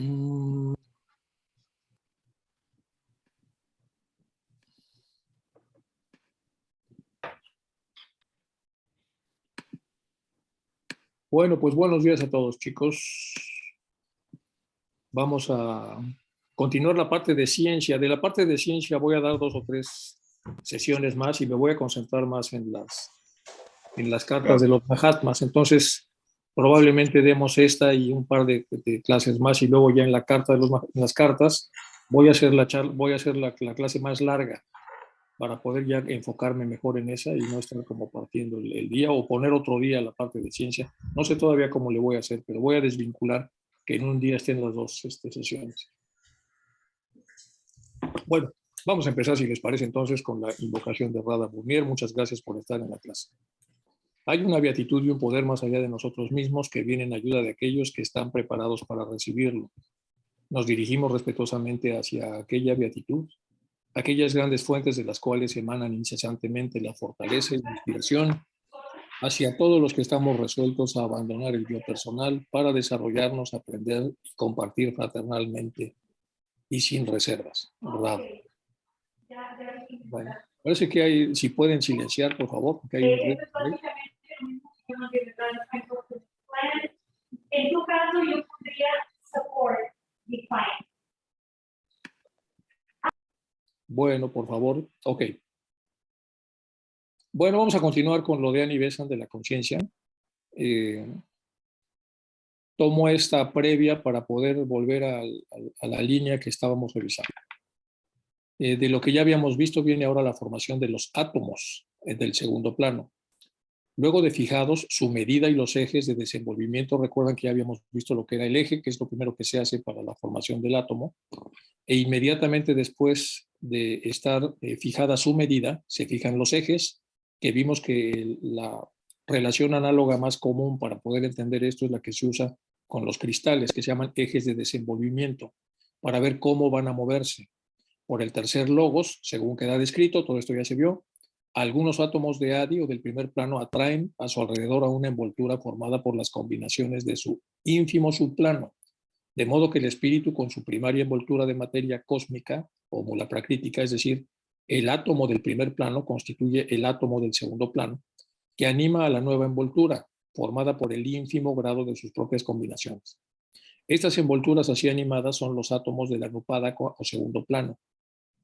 Mm, Bueno, pues buenos días a todos, chicos. Vamos a continuar la parte de ciencia. De la parte de ciencia voy a dar 2 o 3 sesiones más y me voy a concentrar más en las cartas de los Mahatmas. Entonces, probablemente demos esta y un par de clases más y luego ya en la carta de en las cartas voy a hacer la clase más larga para poder ya enfocarme mejor en esa y no estar como partiendo el día o poner otro día la parte de ciencia. No sé todavía cómo le voy a hacer, pero voy a desvincular que en un día estén las dos sesiones. Bueno, vamos a empezar, si les parece, entonces, con la invocación de Radha Burnier. Muchas gracias por estar en la clase. Hay una beatitud y un poder más allá de nosotros mismos que viene en ayuda de aquellos que están preparados para recibirlo. Nos dirigimos respetuosamente hacia aquella beatitud, aquellas grandes fuentes de las cuales emanan incesantemente la fortaleza y la inspiración, hacia todos los que estamos resueltos a abandonar el yo personal para desarrollarnos, aprender y compartir fraternalmente y sin reservas. ¿Verdad? Bueno, parece que hay, si pueden silenciar, por favor, porque hay un ruido. En tu caso, yo podría support define. Bueno, por favor. Ok. Bueno, vamos a continuar con lo de Annie Besant de la conciencia. Tomo esta previa para poder volver a la línea que estábamos revisando. De lo que ya habíamos visto viene ahora la formación de los átomos del segundo plano. Luego de fijados su medida y los ejes de desenvolvimiento, recuerdan que ya habíamos visto lo que era el eje, que es lo primero que se hace para la formación del átomo, e inmediatamente después de estar fijada su medida, se fijan los ejes, que vimos que la relación análoga más común para poder entender esto es la que se usa con los cristales, que se llaman ejes de desenvolvimiento, para ver cómo van a moverse. Por el tercer logos, según queda descrito, todo esto ya se vio, algunos átomos de ADI o del primer plano atraen a su alrededor a una envoltura formada por las combinaciones de su ínfimo subplano, de modo que el espíritu con su primaria envoltura de materia cósmica o mula prakrítica, es decir, el átomo del primer plano constituye el átomo del segundo plano, que anima a la nueva envoltura, formada por el ínfimo grado de sus propias combinaciones. Estas envolturas así animadas son los átomos de la Nupádaka o segundo plano,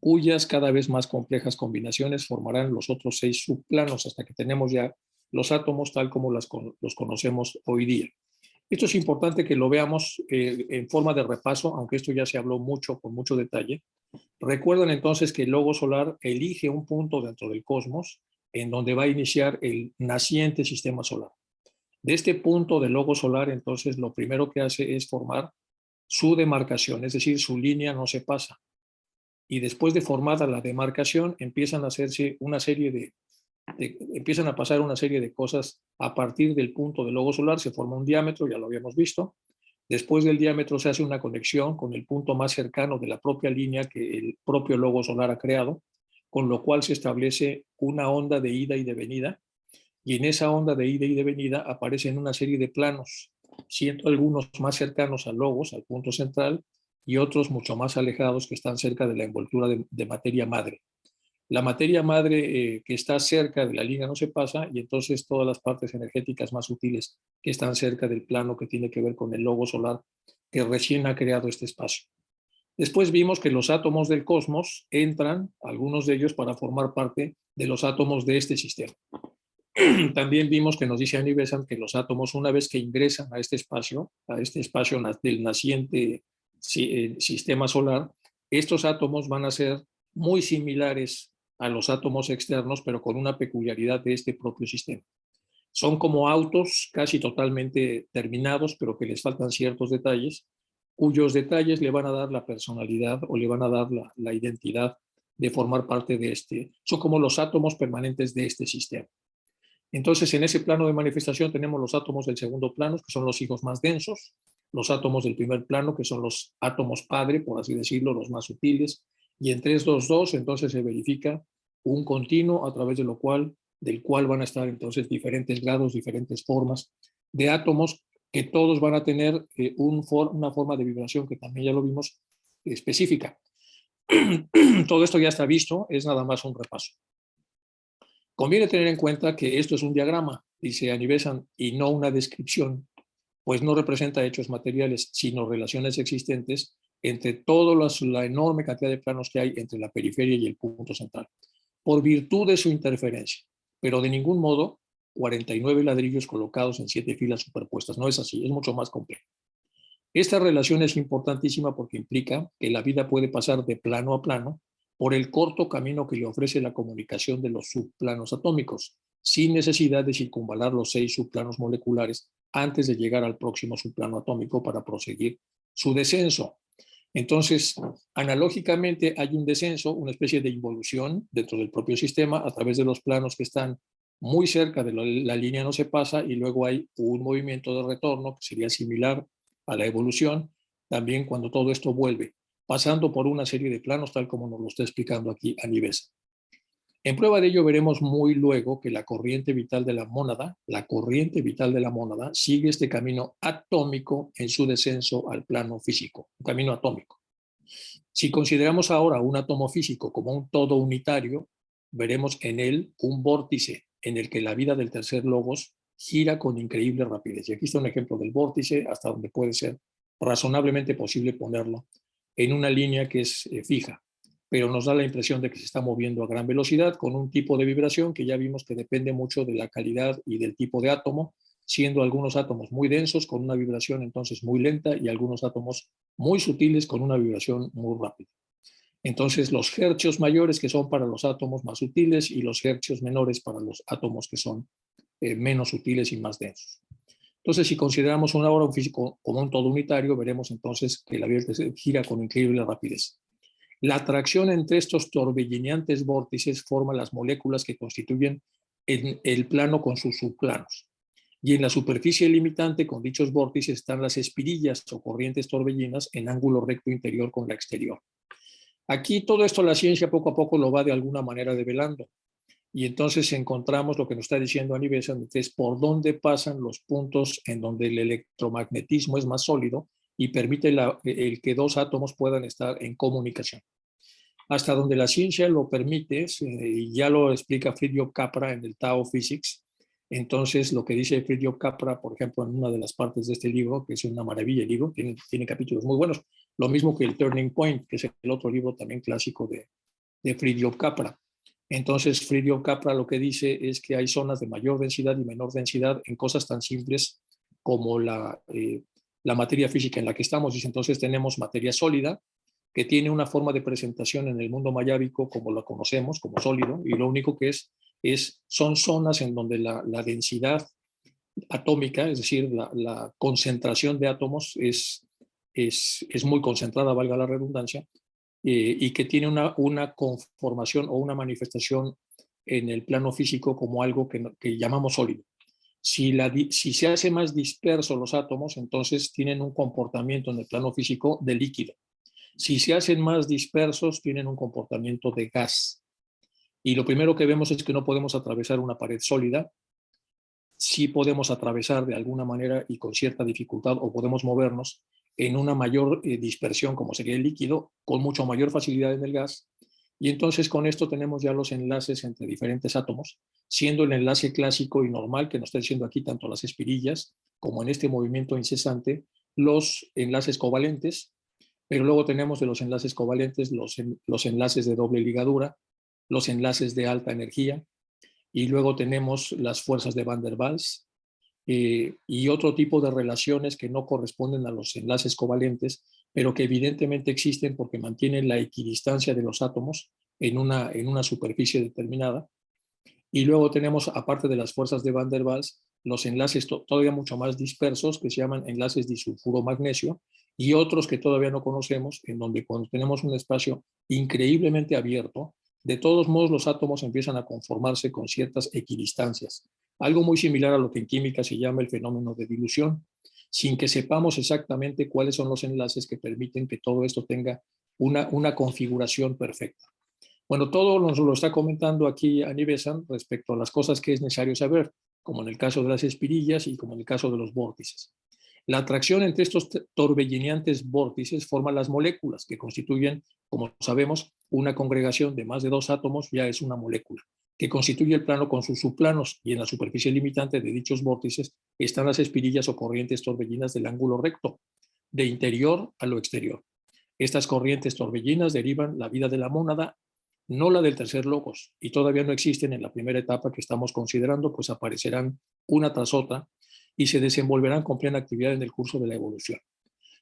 cuyas cada vez más complejas combinaciones formarán los otros 6 subplanos hasta que tenemos ya los átomos tal como los conocemos hoy día. Esto es importante que lo veamos en forma de repaso, aunque esto ya se habló mucho, con mucho detalle. Recuerden entonces que el logo solar elige un punto dentro del cosmos en donde va a iniciar el naciente sistema solar. De este punto del logo solar, entonces, lo primero que hace es formar su demarcación, es decir, su línea no se pasa. Y después de formada la demarcación, empiezan a hacerse una serie empiezan a pasar una serie de cosas a partir del punto del logo solar. Se forma un diámetro, ya lo habíamos visto. Después del diámetro se hace una conexión con el punto más cercano de la propia línea que el propio logo solar ha creado, con lo cual se establece una onda de ida y de venida, y en esa onda de ida y de venida aparecen una serie de planos, siendo algunos más cercanos al logos, al punto central, y otros mucho más alejados que están cerca de la envoltura de materia madre. La materia madre que está cerca de la línea no se pasa, y entonces todas las partes energéticas más sutiles que están cerca del plano que tiene que ver con el logo solar que recién ha creado este espacio. Después vimos que los átomos del cosmos entran, algunos de ellos, para formar parte de los átomos de este sistema. También vimos que nos dice Annie Besant que los átomos, una vez que ingresan a este espacio del naciente sistema solar, estos átomos van a ser muy similares a los átomos externos, pero con una peculiaridad de este propio sistema. Son como autos casi totalmente terminados, pero que les faltan ciertos detalles, cuyos detalles le van a dar la personalidad o le van a dar la identidad de formar parte de este. Son como los átomos permanentes de este sistema. Entonces, en ese plano de manifestación tenemos los átomos del segundo plano, que son los hijos más densos, los átomos del primer plano, que son los átomos padre, por así decirlo, los más sutiles, y entre estos dos, entonces se verifica un continuo a través del cual van a estar entonces diferentes grados, diferentes formas de átomos que todos van a tener una forma de vibración que también ya lo vimos específica. Todo esto ya está visto, es nada más un repaso. Conviene tener en cuenta que esto es un diagrama, dice Annie Besant, y no una descripción, pues no representa hechos materiales, sino relaciones existentes entre toda la enorme cantidad de planos que hay entre la periferia y el punto central, por virtud de su interferencia, pero de ningún modo 49 ladrillos colocados en 7 filas superpuestas. No es así, es mucho más complejo. Esta relación es importantísima porque implica que la vida puede pasar de plano a plano por el corto camino que le ofrece la comunicación de los subplanos atómicos, sin necesidad de circunvalar los 6 subplanos moleculares antes de llegar al próximo subplano atómico para proseguir su descenso. Entonces, analógicamente hay un descenso, una especie de involución dentro del propio sistema a través de los planos que están muy cerca de la línea no se pasa, y luego hay un movimiento de retorno que sería similar a la evolución, también cuando todo esto vuelve, pasando por una serie de planos, tal como nos lo está explicando aquí Annie Besant. En prueba de ello veremos muy luego que la corriente vital de la mónada, sigue este camino atómico en su descenso al plano físico, un camino atómico. Si consideramos ahora un átomo físico como un todo unitario, veremos en él un vórtice en el que la vida del tercer logos gira con increíble rapidez. Y aquí está un ejemplo del vórtice, hasta donde puede ser razonablemente posible ponerlo en una línea que es fija, pero nos da la impresión de que se está moviendo a gran velocidad con un tipo de vibración que ya vimos que depende mucho de la calidad y del tipo de átomo, siendo algunos átomos muy densos con una vibración entonces muy lenta y algunos átomos muy sutiles con una vibración muy rápida. Entonces, los hercios mayores que son para los átomos más sutiles y los hercios menores para los átomos que son menos sutiles y más densos. Entonces, si consideramos una obra físico como un todo unitario, veremos entonces que la vida gira con increíble rapidez. La atracción entre estos torbellineantes vórtices forma las moléculas que constituyen el plano con sus subplanos. Y en la superficie limitante con dichos vórtices están las espirillas o corrientes torbellinas en ángulo recto interior con la exterior. Aquí todo esto la ciencia poco a poco lo va de alguna manera develando. Y entonces encontramos lo que nos está diciendo Annie Besant, que es por dónde pasan los puntos en donde el electromagnetismo es más sólido y permite el que dos átomos puedan estar en comunicación. Hasta donde la ciencia lo permite, y ya lo explica Fritjof Capra en el Tao Physics. Entonces, lo que dice Fritjof Capra, por ejemplo, en una de las partes de este libro, que es una maravilla el libro, tiene capítulos muy buenos, lo mismo que el Turning Point, que es el otro libro también clásico de Fritjof Capra. Entonces, Fritjof Capra lo que dice es que hay zonas de mayor densidad y menor densidad en cosas tan simples como la materia física en la que estamos. Dice, entonces tenemos materia sólida, que tiene una forma de presentación en el mundo mayábico como lo conocemos, como sólido, y lo único que son zonas en donde la densidad atómica, es decir, la concentración de átomos es muy concentrada, valga la redundancia, y que tiene una conformación o una manifestación en el plano físico como algo que llamamos sólido. Si se hace más disperso los átomos, entonces tienen un comportamiento en el plano físico de líquido. Si se hacen más dispersos, tienen un comportamiento de gas. Y lo primero que vemos es que no podemos atravesar una pared sólida. Sí podemos atravesar de alguna manera y con cierta dificultad, o podemos movernos en una mayor dispersión, como sería el líquido, con mucho mayor facilidad en el gas. Y entonces con esto tenemos ya los enlaces entre diferentes átomos, siendo el enlace clásico y normal que nos está diciendo aquí tanto las espirillas como en este movimiento incesante, los enlaces covalentes. Pero luego tenemos de los enlaces covalentes los enlaces de doble ligadura, los enlaces de alta energía, y luego tenemos las fuerzas de Van der Waals y otro tipo de relaciones que no corresponden a los enlaces covalentes, pero que evidentemente existen porque mantienen la equidistancia de los átomos en una superficie determinada. Y luego tenemos, aparte de las fuerzas de Van der Waals, los enlaces todavía mucho más dispersos que se llaman enlaces disulfuro magnesio, y otros que todavía no conocemos, en donde cuando tenemos un espacio increíblemente abierto, de todos modos los átomos empiezan a conformarse con ciertas equidistancias. Algo muy similar a lo que en química se llama el fenómeno de dilución, sin que sepamos exactamente cuáles son los enlaces que permiten que todo esto tenga una configuración perfecta. Bueno, todo nos lo está comentando aquí Annie Besant respecto a las cosas que es necesario saber. como en el caso de las espirillas y como en el caso de los vórtices. La atracción entre estos torbellineantes vórtices forma las moléculas, que constituyen, como sabemos, una congregación de más de 2 átomos, ya es una molécula, que constituye el plano con sus subplanos, y en la superficie limitante de dichos vórtices están las espirillas o corrientes torbellinas del ángulo recto, de interior a lo exterior. Estas corrientes torbellinas derivan la vida de la mónada, no la del tercer logos, y todavía no existen en la primera etapa que estamos considerando, pues aparecerán una tras otra y se desenvolverán con plena actividad en el curso de la evolución.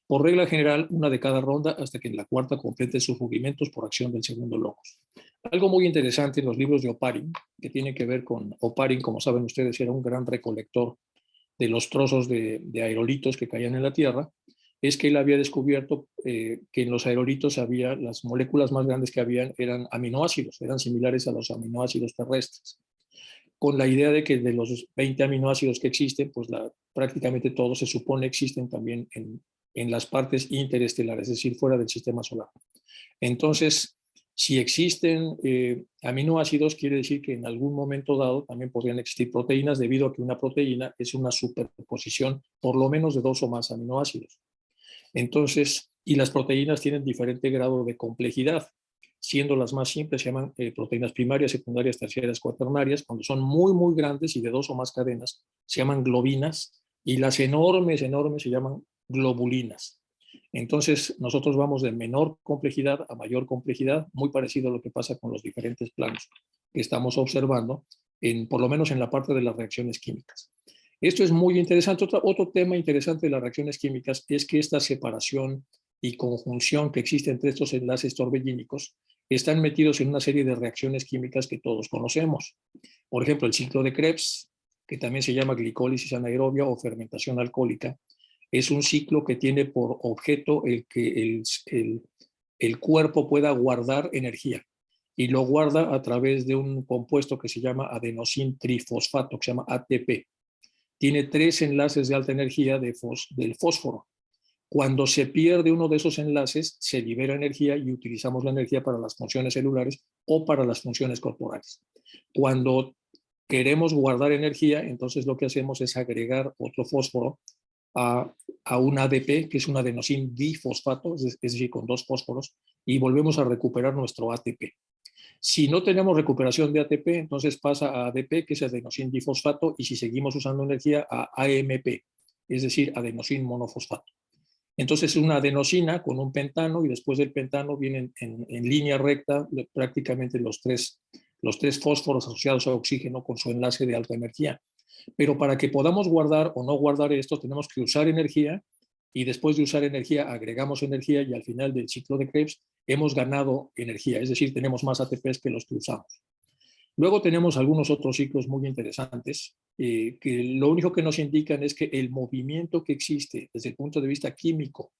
Por regla general, una de cada ronda hasta que en la cuarta complete sus rudimentos por acción del segundo logos. Algo muy interesante en los libros de Oparin, que tiene que ver con Oparin, como saben ustedes, era un gran recolector de los trozos de aerolitos que caían en la Tierra, es que él había descubierto que en los aerolitos había, las moléculas más grandes que habían eran aminoácidos, eran similares a los aminoácidos terrestres, con la idea de que de los 20 aminoácidos que existen, pues prácticamente todos se supone existen también en las partes interestelares, es decir, fuera del sistema solar. Entonces, si existen aminoácidos, quiere decir que en algún momento dado también podrían existir proteínas, debido a que una proteína es una superposición por lo menos de 2 o más aminoácidos. Entonces, y las proteínas tienen diferente grado de complejidad, siendo las más simples se llaman proteínas primarias, secundarias, terciarias, cuaternarias. Cuando son muy, muy grandes y de 2 o más cadenas, se llaman globinas, y las enormes, enormes se llaman globulinas. Entonces, nosotros vamos de menor complejidad a mayor complejidad, muy parecido a lo que pasa con los diferentes planos que estamos observando, por lo menos en la parte de las reacciones químicas. Esto es muy interesante. Otro tema interesante de las reacciones químicas es que esta separación y conjunción que existe entre estos enlaces torbellínicos están metidos en una serie de reacciones químicas que todos conocemos. Por ejemplo, el ciclo de Krebs, que también se llama glicólisis anaerobia o fermentación alcohólica, es un ciclo que tiene por objeto el que el cuerpo pueda guardar energía, y lo guarda a través de un compuesto que se llama adenosín trifosfato, que se llama ATP. Tiene 3 enlaces de alta energía del fósforo. Cuando se pierde uno de esos enlaces, se libera energía y utilizamos la energía para las funciones celulares o para las funciones corporales. Cuando queremos guardar energía, entonces lo que hacemos es agregar otro fósforo a un ADP, que es un adenosín difosfato, es decir, con 2 fósforos, y volvemos a recuperar nuestro ATP. Si no tenemos recuperación de ATP, entonces pasa a ADP, que es adenosín difosfato, y si seguimos usando energía, a AMP, es decir, adenosín monofosfato. Entonces es una adenosina con un pentano, y después del pentano vienen en línea recta prácticamente los tres fósforos asociados a oxígeno con su enlace de alta energía. Pero para que podamos guardar o no guardar esto, tenemos que usar energía, y después de usar energía agregamos energía, y al final del ciclo de Krebs hemos ganado energía, es decir, tenemos más ATPs que los que usamos. Luego tenemos algunos otros ciclos muy interesantes, que lo único que nos indican es que el movimiento que existe desde el punto de vista químico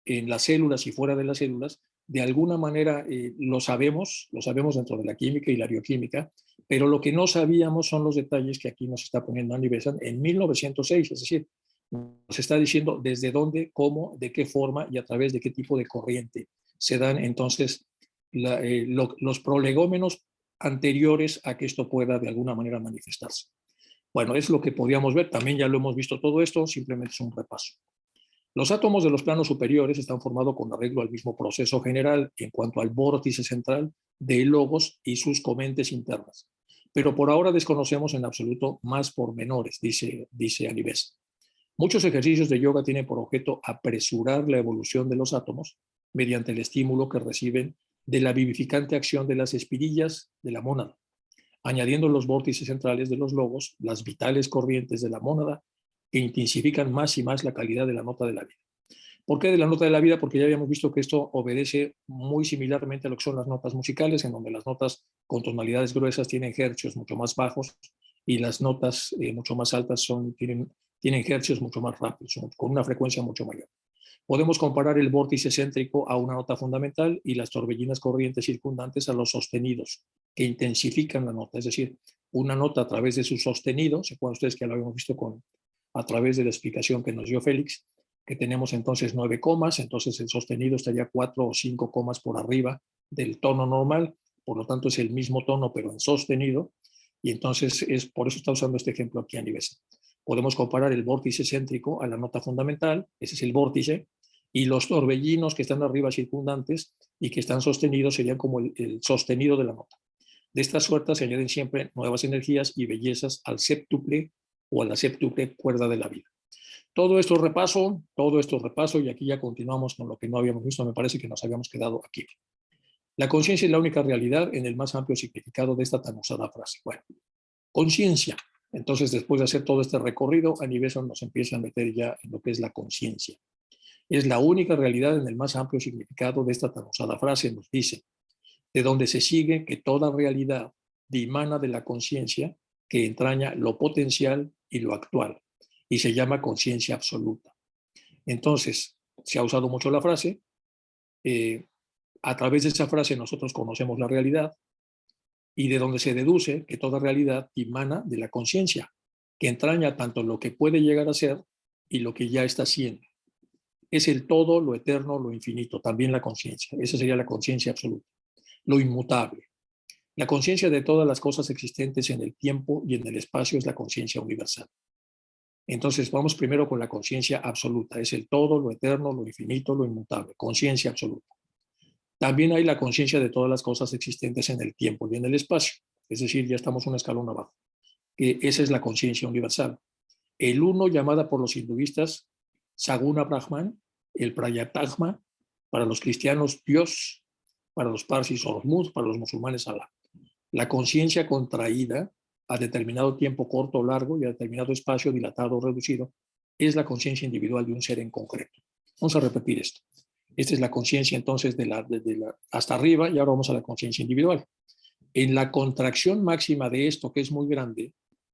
en las células y fuera de las células, de alguna manera lo sabemos dentro de la química y la bioquímica, pero lo que no sabíamos son los detalles que aquí nos está poniendo Annie Besant en 1906, es decir, nos está diciendo desde dónde, cómo, de qué forma y a través de qué tipo de corriente se dan entonces los prolegómenos anteriores a que esto pueda de alguna manera manifestarse. Bueno, es lo que podíamos ver, también ya lo hemos visto todo esto, simplemente es un repaso. Los átomos de los planos superiores están formados con arreglo al mismo proceso general en cuanto al vórtice central de logos y sus comentes internas, pero por ahora desconocemos en absoluto más pormenores, dice Annie Besant. Muchos ejercicios de yoga tienen por objeto apresurar la evolución de los átomos mediante el estímulo que reciben de la vivificante acción de las espirillas de la mónada, añadiendo los vórtices centrales de los logos, las vitales corrientes de la mónada, que intensifican más y más la calidad de la nota de la vida. ¿Por qué de la nota de la vida? Porque ya habíamos visto que esto obedece muy similarmente a lo que son las notas musicales, en donde las notas con tonalidades gruesas tienen hercios mucho más bajos, y las notas mucho más altas tienen hercios mucho más rápidos, con una frecuencia mucho mayor. Podemos comparar el vórtice céntrico a una nota fundamental y las torbellinas corrientes circundantes a los sostenidos, que intensifican la nota. Es decir, una nota a través de su sostenido, se acuerdan ustedes que lo habíamos visto a través de la explicación que nos dio Félix, que tenemos entonces 9 comas, entonces el sostenido estaría 4 o 5 comas por arriba del tono normal, por lo tanto es el mismo tono pero en sostenido. Y entonces por eso está usando este ejemplo aquí a nivel. Podemos comparar el vórtice céntrico a la nota fundamental, ese es el vórtice, y los torbellinos que están arriba circundantes y que están sostenidos serían como el sostenido de la nota. De esta suerte se añaden siempre nuevas energías y bellezas al séptuple o a la séptuple cuerda de la vida. Todo esto repaso, y aquí ya continuamos con lo que no habíamos visto, me parece que nos habíamos quedado aquí. La conciencia es la única realidad en el más amplio significado de esta tan usada frase. Bueno, conciencia. Entonces, después de hacer todo este recorrido, Anibeso nos empieza a meter ya en lo que es la conciencia. Es la única realidad en el más amplio significado de esta tan usada frase, nos dice, de donde se sigue que toda realidad dimana de la conciencia que entraña lo potencial y lo actual, y se llama conciencia absoluta. Entonces, se ha usado mucho la frase, a través de esa frase nosotros conocemos la realidad, y de donde se deduce que toda realidad dimana de la conciencia, que entraña tanto lo que puede llegar a ser y lo que ya está siendo. Es el todo, lo eterno, lo infinito, también la conciencia. Esa sería la conciencia absoluta. Lo inmutable. La conciencia de todas las cosas existentes en el tiempo y en el espacio es la conciencia universal. Entonces vamos primero con la conciencia absoluta. Es el todo, lo eterno, lo infinito, lo inmutable. Conciencia absoluta. También hay la conciencia de todas las cosas existentes en el tiempo y en el espacio. Es decir, ya estamos un escalón abajo. Esa es la conciencia universal. El uno, llamada por los hinduistas Saguna Brahman, el Prayatagma, para los cristianos Dios, para los parsis Ormuz, para los musulmanes Alá. La conciencia contraída a determinado tiempo corto o largo y a determinado espacio dilatado o reducido es la conciencia individual de un ser en concreto. Vamos a repetir esto. Esta es la conciencia entonces hasta arriba, y ahora vamos a la conciencia individual. En la contracción máxima de esto, que es muy grande,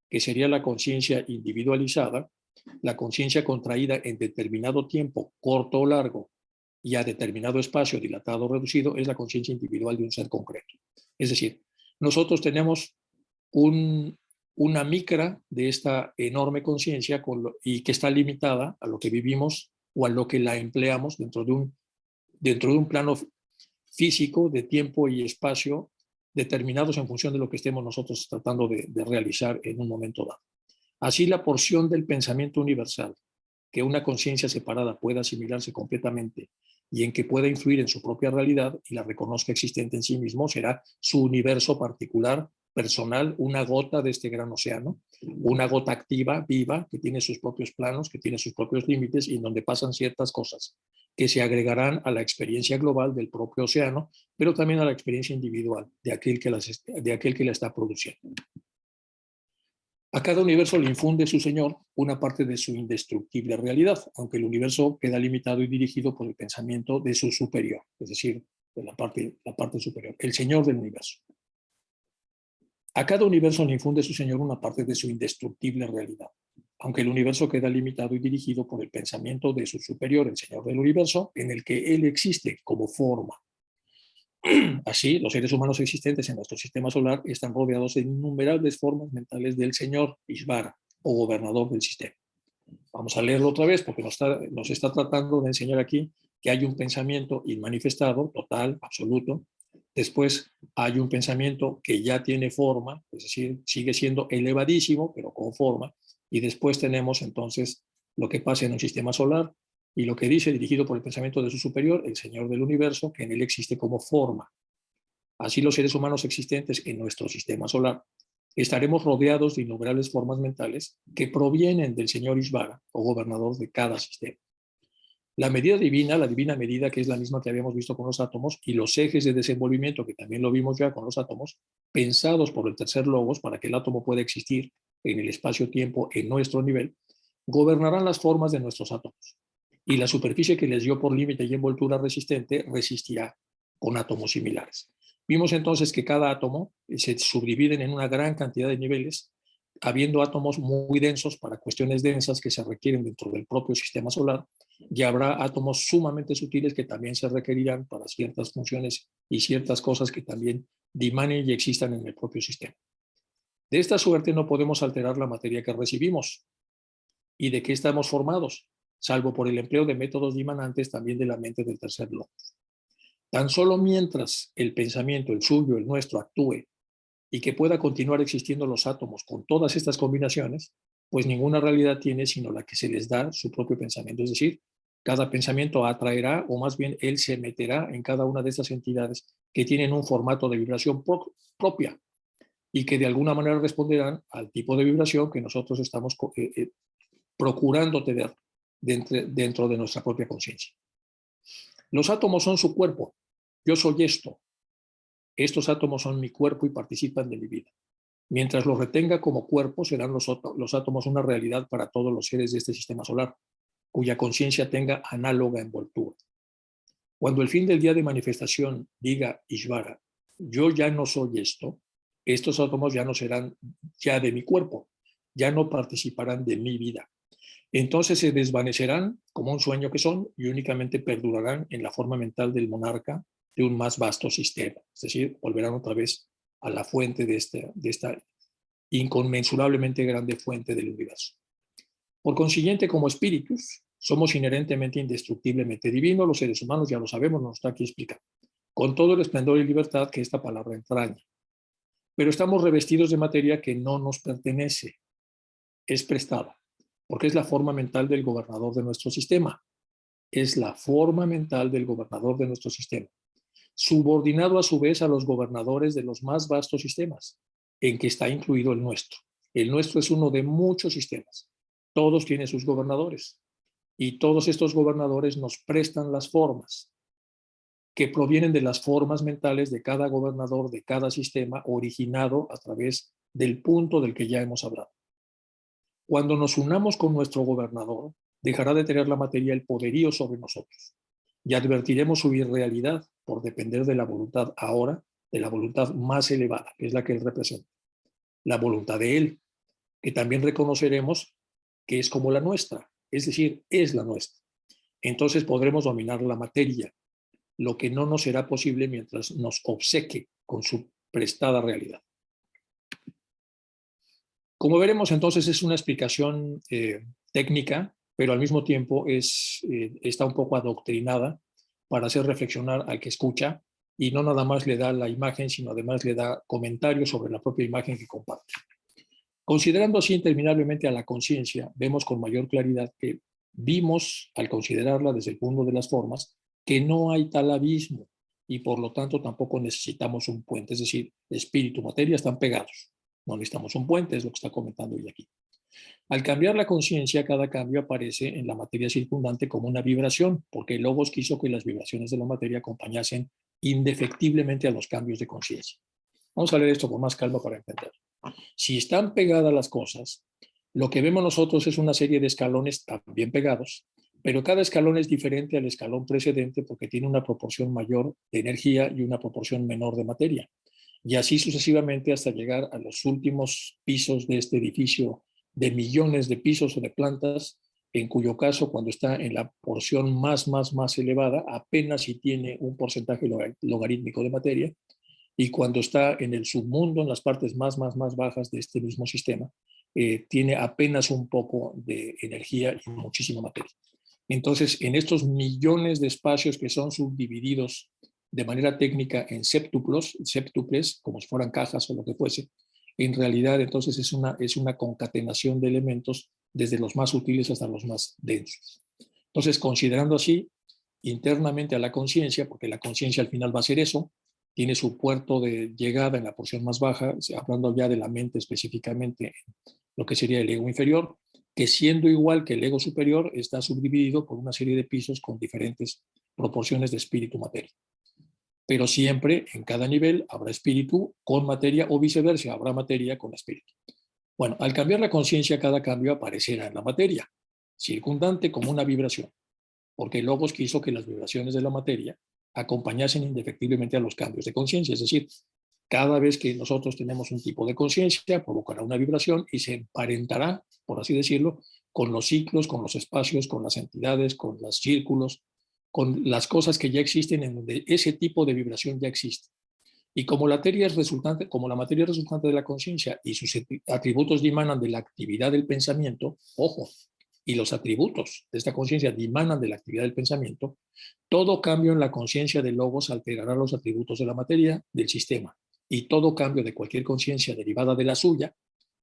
que sería la conciencia individualizada, la conciencia contraída en determinado tiempo, corto o largo, y a determinado espacio, dilatado o reducido, es la conciencia individual de un ser concreto. Es decir, nosotros tenemos una micra de esta enorme conciencia y que está limitada a lo que vivimos o a lo que la empleamos dentro de un plano físico de tiempo y espacio determinados en función de lo que estemos nosotros tratando de realizar en un momento dado. Así, la porción del pensamiento universal que una conciencia separada pueda asimilarse completamente y en que pueda influir en su propia realidad y la reconozca existente en sí mismo será su universo particular, personal, una gota de este gran océano, una gota activa, viva, que tiene sus propios planos, que tiene sus propios límites y en donde pasan ciertas cosas que se agregarán a la experiencia global del propio océano, pero también a la experiencia individual de aquel que la está produciendo. A cada universo le infunde su Señor una parte de su indestructible realidad, aunque el universo queda limitado y dirigido por el pensamiento de su superior, es decir, de la parte superior, el Señor del universo. A cada universo le infunde su Señor una parte de su indestructible realidad, aunque el universo queda limitado y dirigido por el pensamiento de su superior, el Señor del universo, en el que Él existe como forma. Así, los seres humanos existentes en nuestro sistema solar están rodeados de innumerables formas mentales del Señor Ishvara, o gobernador del sistema. Vamos a leerlo otra vez porque nos está tratando de enseñar aquí que hay un pensamiento inmanifestado, total, absoluto. Después hay un pensamiento que ya tiene forma, es decir, sigue siendo elevadísimo, pero con forma. Y después tenemos entonces lo que pasa en un sistema solar y lo que dice, dirigido por el pensamiento de su superior, el Señor del universo, que en él existe como forma. Así, los seres humanos existentes en nuestro sistema solar estaremos rodeados de innumerables formas mentales que provienen del Señor Ishvara, o gobernador de cada sistema. La medida divina, la divina medida, que es la misma que habíamos visto con los átomos, y los ejes de desenvolvimiento, que también lo vimos ya con los átomos, pensados por el tercer logos para que el átomo pueda existir en el espacio-tiempo en nuestro nivel, gobernarán las formas de nuestros átomos. Y la superficie que les dio por límite y envoltura resistente resistirá con átomos similares. Vimos entonces que cada átomo se subdivide en una gran cantidad de niveles, habiendo átomos muy densos para cuestiones densas que se requieren dentro del propio sistema solar, y habrá átomos sumamente sutiles que también se requerirán para ciertas funciones y ciertas cosas que también dimanen y existan en el propio sistema. De esta suerte no podemos alterar la materia que recibimos. ¿Y de qué estamos formados? Salvo por el empleo de métodos dimanantes también de la mente del tercer logos. Tan solo mientras el pensamiento, el suyo, el nuestro, actúe y que pueda continuar existiendo los átomos con todas estas combinaciones, pues ninguna realidad tiene sino la que se les da su propio pensamiento. Es decir, cada pensamiento atraerá, o más bien él se meterá en cada una de estas entidades que tienen un formato de vibración propia y que de alguna manera responderán al tipo de vibración que nosotros estamos procurando tener dentro de nuestra propia conciencia. Los átomos son su cuerpo. Yo soy esto. Estos átomos son mi cuerpo y participan de mi vida. Mientras los retenga como cuerpo, serán los átomos una realidad para todos los seres de este sistema solar, cuya conciencia tenga análoga envoltura. Cuando el fin del día de manifestación diga Ishvara, yo ya no soy esto, estos átomos ya no serán ya de mi cuerpo, ya no participarán de mi vida. Entonces se desvanecerán como un sueño que son y únicamente perdurarán en la forma mental del monarca de un más vasto sistema. Es decir, volverán otra vez a la fuente de esta inconmensurablemente grande fuente del universo. Por consiguiente, como espíritus, somos inherentemente indestructiblemente divinos, los seres humanos ya lo sabemos, nos está aquí explicando, con todo el esplendor y libertad que esta palabra entraña. Pero estamos revestidos de materia que no nos pertenece, es prestada, porque es la forma mental del gobernador de nuestro sistema. Es la forma mental del gobernador de nuestro sistema, subordinado a su vez a los gobernadores de los más vastos sistemas, en que está incluido el nuestro. El nuestro es uno de muchos sistemas. Todos tienen sus gobernadores y todos estos gobernadores nos prestan las formas que provienen de las formas mentales de cada gobernador de cada sistema originado a través del punto del que ya hemos hablado. Cuando nos unamos con nuestro gobernador, dejará de tener la materia el poderío sobre nosotros y advertiremos su irrealidad por depender de la voluntad ahora, de la voluntad más elevada, que es la que él representa, la voluntad de él, que también reconoceremos que es como la nuestra, es decir, es la nuestra. Entonces podremos dominar la materia, lo que no nos será posible mientras nos obsequie con su prestada realidad. Como veremos, entonces es una explicación técnica, pero al mismo tiempo está un poco adoctrinada para hacer reflexionar al que escucha y no nada más le da la imagen, sino además le da comentarios sobre la propia imagen que comparte. Considerando así interminablemente a la conciencia, vemos con mayor claridad que vimos, al considerarla desde el punto de las formas, que no hay tal abismo y por lo tanto tampoco necesitamos un puente, es decir, espíritu y materia están pegados. No necesitamos un puente, es lo que está comentando hoy aquí. Al cambiar la conciencia, cada cambio aparece en la materia circundante como una vibración, porque el Logos quiso que las vibraciones de la materia acompañasen indefectiblemente a los cambios de conciencia. Vamos a leer esto con más calma para entender. Si están pegadas las cosas, lo que vemos nosotros es una serie de escalones también pegados, pero cada escalón es diferente al escalón precedente porque tiene una proporción mayor de energía y una proporción menor de materia. Y así sucesivamente hasta llegar a los últimos pisos de este edificio de millones de pisos o de plantas, en cuyo caso, cuando está en la porción más elevada, apenas si tiene un porcentaje logarítmico de materia, y cuando está en el submundo, en las partes más bajas de este mismo sistema, tiene apenas un poco de energía y muchísima materia. Entonces, en estos millones de espacios que son subdivididos de manera técnica en séptuples, como si fueran cajas o lo que fuese, en realidad entonces es una concatenación de elementos desde los más sutiles hasta los más densos. Entonces, considerando así internamente a la conciencia, porque la conciencia al final va a ser eso, tiene su puerto de llegada en la porción más baja, hablando ya de la mente específicamente, lo que sería el ego inferior, que siendo igual que el ego superior, está subdividido por una serie de pisos con diferentes proporciones de espíritu-materia. Pero siempre, en cada nivel, habrá espíritu con materia o viceversa, habrá materia con espíritu. Bueno, al cambiar la conciencia, cada cambio aparecerá en la materia, circundante como una vibración, porque el Logos quiso que las vibraciones de la materia acompañasen indefectiblemente a los cambios de conciencia, es decir, cada vez que nosotros tenemos un tipo de conciencia, provocará una vibración y se emparentará, por así decirlo, con los ciclos, con los espacios, con las entidades, con los círculos, con las cosas que ya existen en donde ese tipo de vibración ya existe. Y como la materia es resultante de la conciencia y sus atributos dimanan de la actividad del pensamiento, ojo, y los atributos de esta conciencia dimanan de la actividad del pensamiento, todo cambio en la conciencia del Logos alterará los atributos de la materia del sistema, y todo cambio de cualquier conciencia derivada de la suya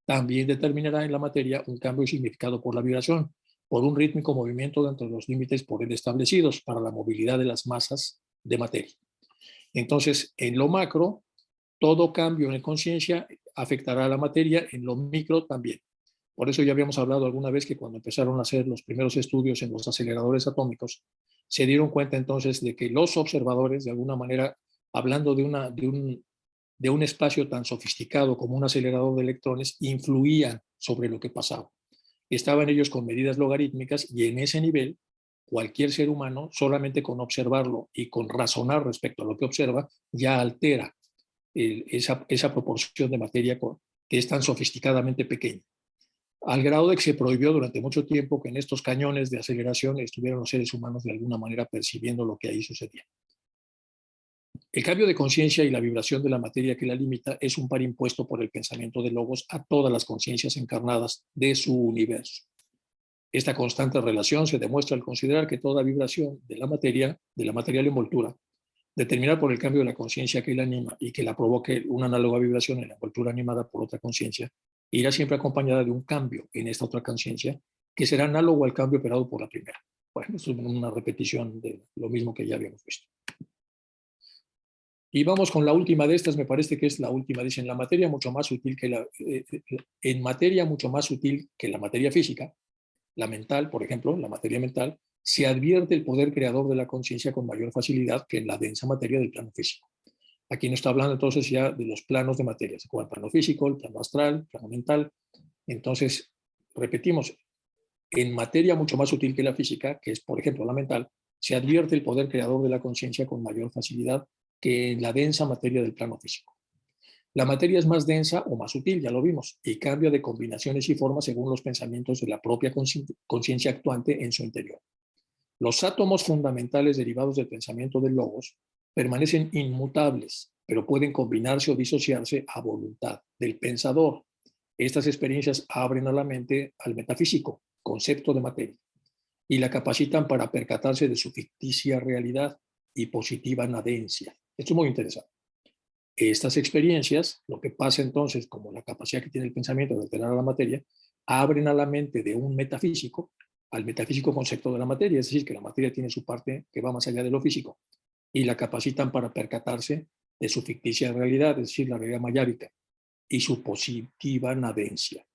también determinará en la materia un cambio significado por la vibración, por un rítmico movimiento dentro de los límites por él establecidos para la movilidad de las masas de materia. Entonces, en lo macro, todo cambio en la conciencia afectará a la materia, en lo micro también. Por eso ya habíamos hablado alguna vez que cuando empezaron a hacer los primeros estudios en los aceleradores atómicos, se dieron cuenta entonces de que los observadores, de alguna manera, hablando de un espacio tan sofisticado como un acelerador de electrones, influían sobre lo que pasaba. Estaban ellos con medidas logarítmicas y en ese nivel, cualquier ser humano, solamente con observarlo y con razonar respecto a lo que observa, ya altera esa proporción de materia que es tan sofisticadamente pequeña, al grado de que se prohibió durante mucho tiempo que en estos cañones de aceleración estuvieran los seres humanos de alguna manera percibiendo lo que ahí sucedía. El cambio de conciencia y la vibración de la materia que la limita es un par impuesto por el pensamiento de Logos a todas las conciencias encarnadas de su universo. Esta constante relación se demuestra al considerar que toda vibración de la material envoltura, determinada por el cambio de la conciencia que la anima y que la provoque una análoga vibración en la envoltura animada por otra conciencia, irá siempre acompañada de un cambio en esta otra conciencia que será análogo al cambio operado por la primera. Bueno, esto es una repetición de lo mismo que ya habíamos visto. Y vamos con la última de estas, me parece que es la última. Dicen, la materia mucho más sutil que en materia mucho más sutil que la materia física, la mental, por ejemplo, la materia mental, se advierte el poder creador de la conciencia con mayor facilidad que en la densa materia del plano físico. Aquí nos está hablando entonces ya de los planos de materia, el plano físico, el plano astral, el plano mental. Entonces, repetimos, en materia mucho más sutil que la física, que es, por ejemplo, la mental, se advierte el poder creador de la conciencia con mayor facilidad que en la densa materia del plano físico. La materia es más densa o más sutil, ya lo vimos, y cambia de combinaciones y formas según los pensamientos de la propia conciencia actuante en su interior. Los átomos fundamentales derivados del pensamiento del logos permanecen inmutables, pero pueden combinarse o disociarse a voluntad del pensador. Estas experiencias abren a la mente al metafísico, concepto de materia, y la capacitan para percatarse de su ficticia realidad y positiva nadencia. Esto es muy interesante. Estas experiencias, lo que pasa entonces, como la capacidad que tiene el pensamiento de alterar a la materia, abren a la mente de un metafísico al metafísico concepto de la materia, es decir, que la materia tiene su parte que va más allá de lo físico, y la capacitan para percatarse de su ficticia realidad, es decir, la realidad mayábica, y su positiva nadencia.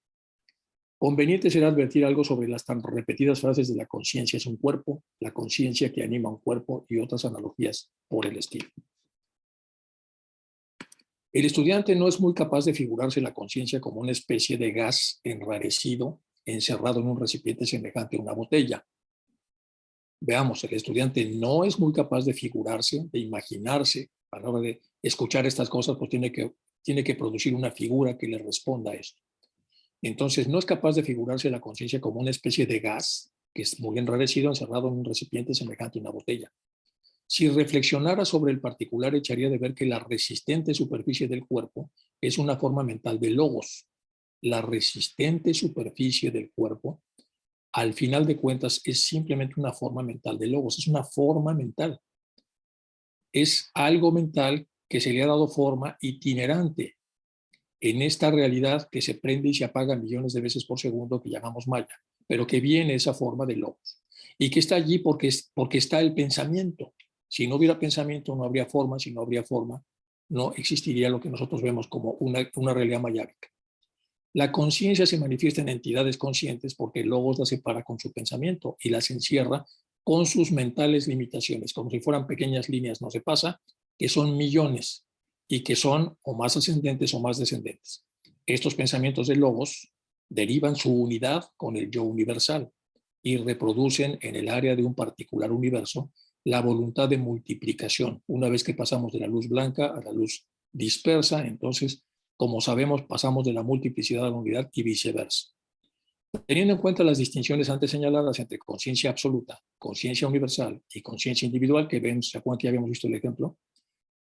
Conveniente será advertir algo sobre las tan repetidas frases de la conciencia es un cuerpo, la conciencia que anima un cuerpo y otras analogías por el estilo. El estudiante no es muy capaz de figurarse la conciencia como una especie de gas enrarecido encerrado en un recipiente semejante a una botella. Veamos, el estudiante no es muy capaz de figurarse, de imaginarse, a la hora de escuchar estas cosas, pues tiene que producir una figura que le responda a esto. Entonces, no es capaz de figurarse la conciencia como una especie de gas que es muy enrarecido, encerrado en un recipiente semejante a una botella. Si reflexionara sobre el particular, echaría de ver que la resistente superficie del cuerpo es una forma mental de logos. La resistente superficie del cuerpo, al final de cuentas, es simplemente una forma mental de logos, es una forma mental. Es algo mental que se le ha dado forma itinerante en esta realidad que se prende y se apaga millones de veces por segundo que llamamos Maya, pero que viene esa forma de logos y que está allí porque está el pensamiento. Si no hubiera pensamiento no habría forma, si no habría forma no existiría lo que nosotros vemos como una realidad mayábica. La conciencia se manifiesta en entidades conscientes porque el logos la separa con su pensamiento y las encierra con sus mentales limitaciones, como si fueran pequeñas líneas, no se pasa, que son millones y que son o más ascendentes o más descendentes. Estos pensamientos de logos derivan su unidad con el yo universal y reproducen en el área de un particular universo la voluntad de multiplicación. Una vez que pasamos de la luz blanca a la luz dispersa, entonces, como sabemos, pasamos de la multiplicidad a la unidad y viceversa. Teniendo en cuenta las distinciones antes señaladas entre conciencia absoluta, conciencia universal y conciencia individual, que ven, ¿se acuerdan que ya habíamos visto el ejemplo?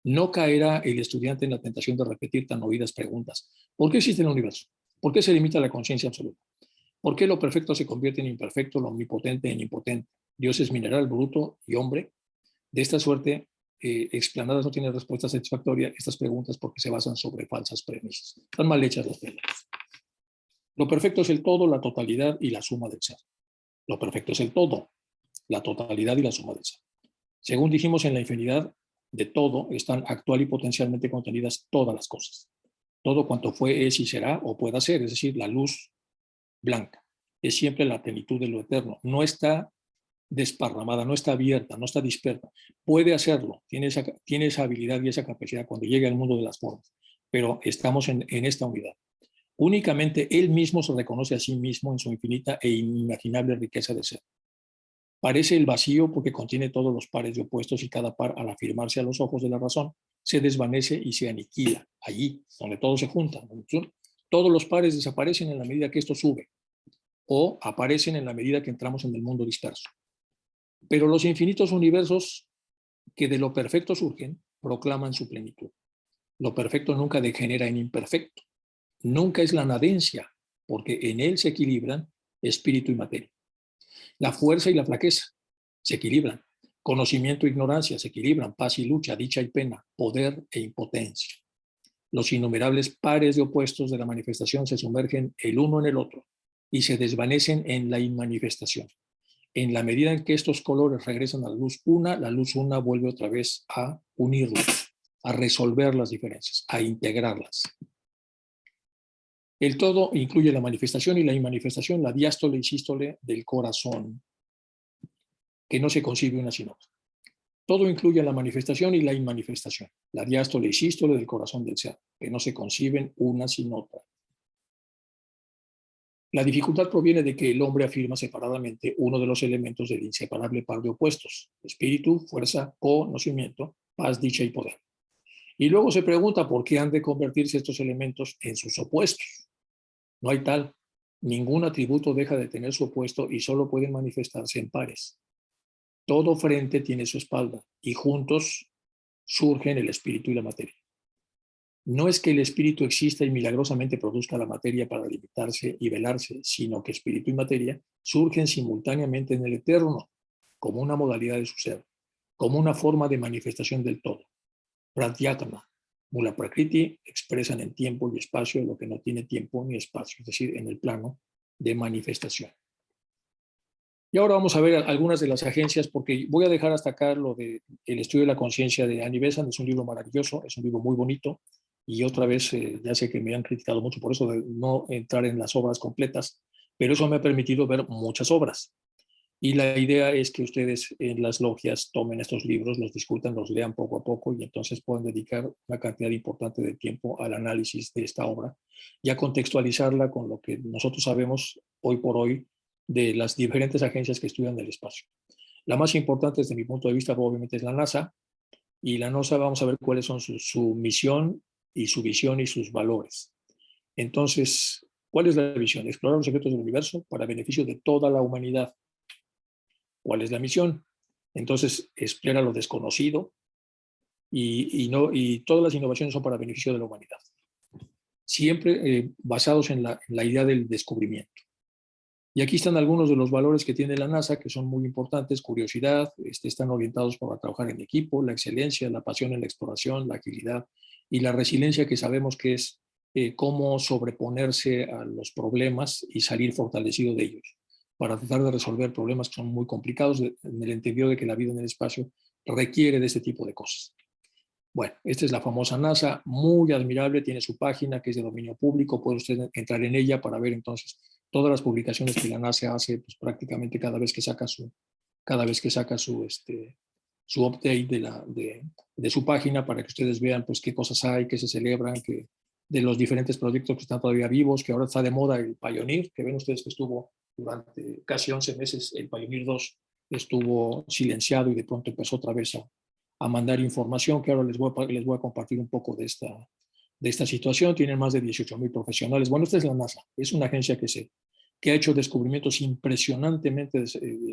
No caerá el estudiante en la tentación de repetir tan oídas preguntas. ¿Por qué existe el universo? ¿Por qué se limita la conciencia absoluta? ¿Por qué lo perfecto se convierte en imperfecto, lo omnipotente en impotente? Dios es mineral, bruto y hombre. De esta suerte, explanadas, no tienen respuesta satisfactoria estas preguntas porque se basan sobre falsas premisas. Están mal hechas las preguntas. Lo perfecto es el todo, la totalidad y la suma del ser. Lo perfecto es el todo, la totalidad y la suma del ser. Según dijimos, en la infinidad de todo están actual y potencialmente contenidas todas las cosas. Todo cuanto fue, es y será o pueda ser, es decir, la luz blanca. Es siempre la plenitud de lo eterno. No está desparramada, no está abierta, no está dispersa. Puede hacerlo, tiene esa habilidad y esa capacidad cuando llegue al mundo de las formas, pero estamos en esta unidad. Únicamente él mismo se reconoce a sí mismo en su infinita e inimaginable riqueza de ser. Parece el vacío porque contiene todos los pares de opuestos y cada par, al afirmarse a los ojos de la razón, se desvanece y se aniquila. Allí, donde todo se junta. Todos los pares desaparecen en la medida que esto sube o aparecen en la medida que entramos en el mundo disperso. Pero los infinitos universos que de lo perfecto surgen proclaman su plenitud. Lo perfecto nunca degenera en imperfecto. Nunca es la nadencia, porque en él se equilibran espíritu y materia. La fuerza y la flaqueza se equilibran. Conocimiento e ignorancia se equilibran. Paz y lucha, dicha y pena, poder e impotencia. Los innumerables pares de opuestos de la manifestación se sumergen el uno en el otro y se desvanecen en la inmanifestación. En la medida en que estos colores regresan a la luz una vuelve otra vez a unirlos, a resolver las diferencias, a integrarlas. El todo incluye la manifestación y la inmanifestación, la diástole y sístole del corazón, que no se concibe una sin otra. Todo incluye la manifestación y la inmanifestación, la diástole y sístole del corazón del ser, que no se conciben una sin otra. La dificultad proviene de que el hombre afirma separadamente uno de los elementos del inseparable par de opuestos: espíritu, fuerza, conocimiento, paz, dicha y poder. Y luego se pregunta por qué han de convertirse estos elementos en sus opuestos. No hay tal. Ningún atributo deja de tener su opuesto y solo pueden manifestarse en pares. Todo frente tiene su espalda y juntos surgen el espíritu y la materia. No es que el espíritu exista y milagrosamente produzca la materia para limitarse y velarse, sino que espíritu y materia surgen simultáneamente en el eterno, como una modalidad de su ser, como una forma de manifestación del todo. Pratyatma, Mula Prakriti, expresan en tiempo y espacio lo que no tiene tiempo ni espacio, es decir, en el plano de manifestación. Y ahora vamos a ver algunas de las agencias, porque voy a dejar hasta acá lo del estudio de la conciencia de Annie Besant. Es un libro maravilloso, es un libro muy bonito, y otra vez, ya sé que me han criticado mucho por eso de no entrar en las obras completas, pero eso me ha permitido ver muchas obras. Y la idea es que ustedes en las logias tomen estos libros, los discutan, los lean poco a poco y entonces puedan dedicar una cantidad importante de tiempo al análisis de esta obra y a contextualizarla con lo que nosotros sabemos hoy por hoy de las diferentes agencias que estudian el espacio. La más importante desde mi punto de vista obviamente es la NASA, y la NASA vamos a ver cuáles son su misión y su visión y sus valores. Entonces, ¿cuál es la visión? Explorar los secretos del universo para beneficio de toda la humanidad. ¿Cuál es la misión? Entonces, explora lo desconocido y todas las innovaciones son para beneficio de la humanidad. Siempre basados en la idea del descubrimiento. Y aquí están algunos de los valores que tiene la NASA, que son muy importantes: curiosidad, están orientados para trabajar en equipo, la excelencia, la pasión en la exploración, la agilidad y la resiliencia, que sabemos que es cómo sobreponerse a los problemas y salir fortalecido de ellos, para tratar de resolver problemas que son muy complicados, en el entendido de que la vida en el espacio requiere de este tipo de cosas. Bueno, esta es la famosa NASA, muy admirable, tiene su página que es de dominio público, puede usted entrar en ella para ver entonces todas las publicaciones que la NASA hace, pues prácticamente cada vez que saca su update de su página, para que ustedes vean pues qué cosas hay, qué se celebran, de los diferentes proyectos que están todavía vivos, que ahora está de moda el Pioneer, que ven ustedes que estuvo durante casi 11 meses, el Pioneer 2 estuvo silenciado y de pronto empezó otra vez a mandar información, que ahora les voy a compartir un poco de esta situación. Tienen más de 18,000 profesionales. Bueno, esta es la NASA, es una agencia que ha hecho descubrimientos impresionantemente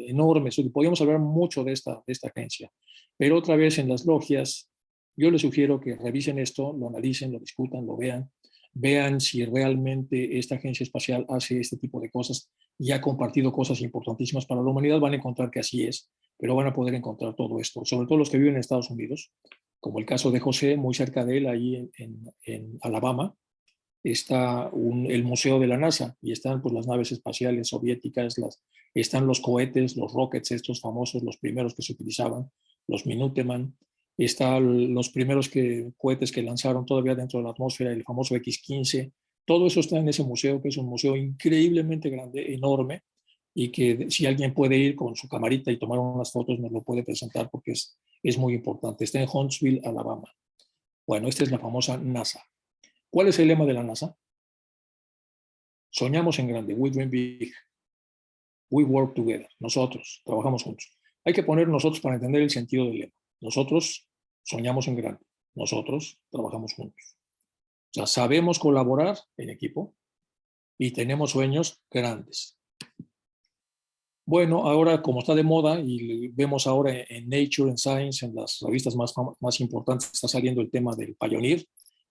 enormes. Podríamos hablar mucho de esta agencia, pero otra vez en las logias, yo les sugiero que revisen esto, lo analicen, lo discutan, lo vean. vean si realmente esta agencia espacial hace este tipo de cosas y ha compartido cosas importantísimas para la humanidad, van a encontrar que así es, pero van a poder encontrar todo esto, sobre todo los que viven en Estados Unidos, como el caso de José, muy cerca de él, ahí en Alabama, está el Museo de la NASA y están pues, las naves espaciales soviéticas, están los cohetes, los rockets, estos famosos, los primeros que se utilizaban, los Minuteman, están los primeros cohetes que lanzaron todavía dentro de la atmósfera, el famoso X-15. Todo eso está en ese museo, que es un museo increíblemente grande, enorme, y que si alguien puede ir con su camarita y tomar unas fotos, nos lo puede presentar porque es muy importante. Está en Huntsville, Alabama. Bueno, esta es la famosa NASA. ¿Cuál es el lema de la NASA? Soñamos en grande, we dream big, we work together. Nosotros trabajamos juntos. Hay que poner nosotros para entender el sentido del lema. Nosotros soñamos en grande, nosotros trabajamos juntos. O sea, sabemos colaborar en equipo y tenemos sueños grandes. Bueno, ahora como está de moda y vemos ahora en Nature, en Science, en las revistas más importantes, está saliendo el tema del Pioneer,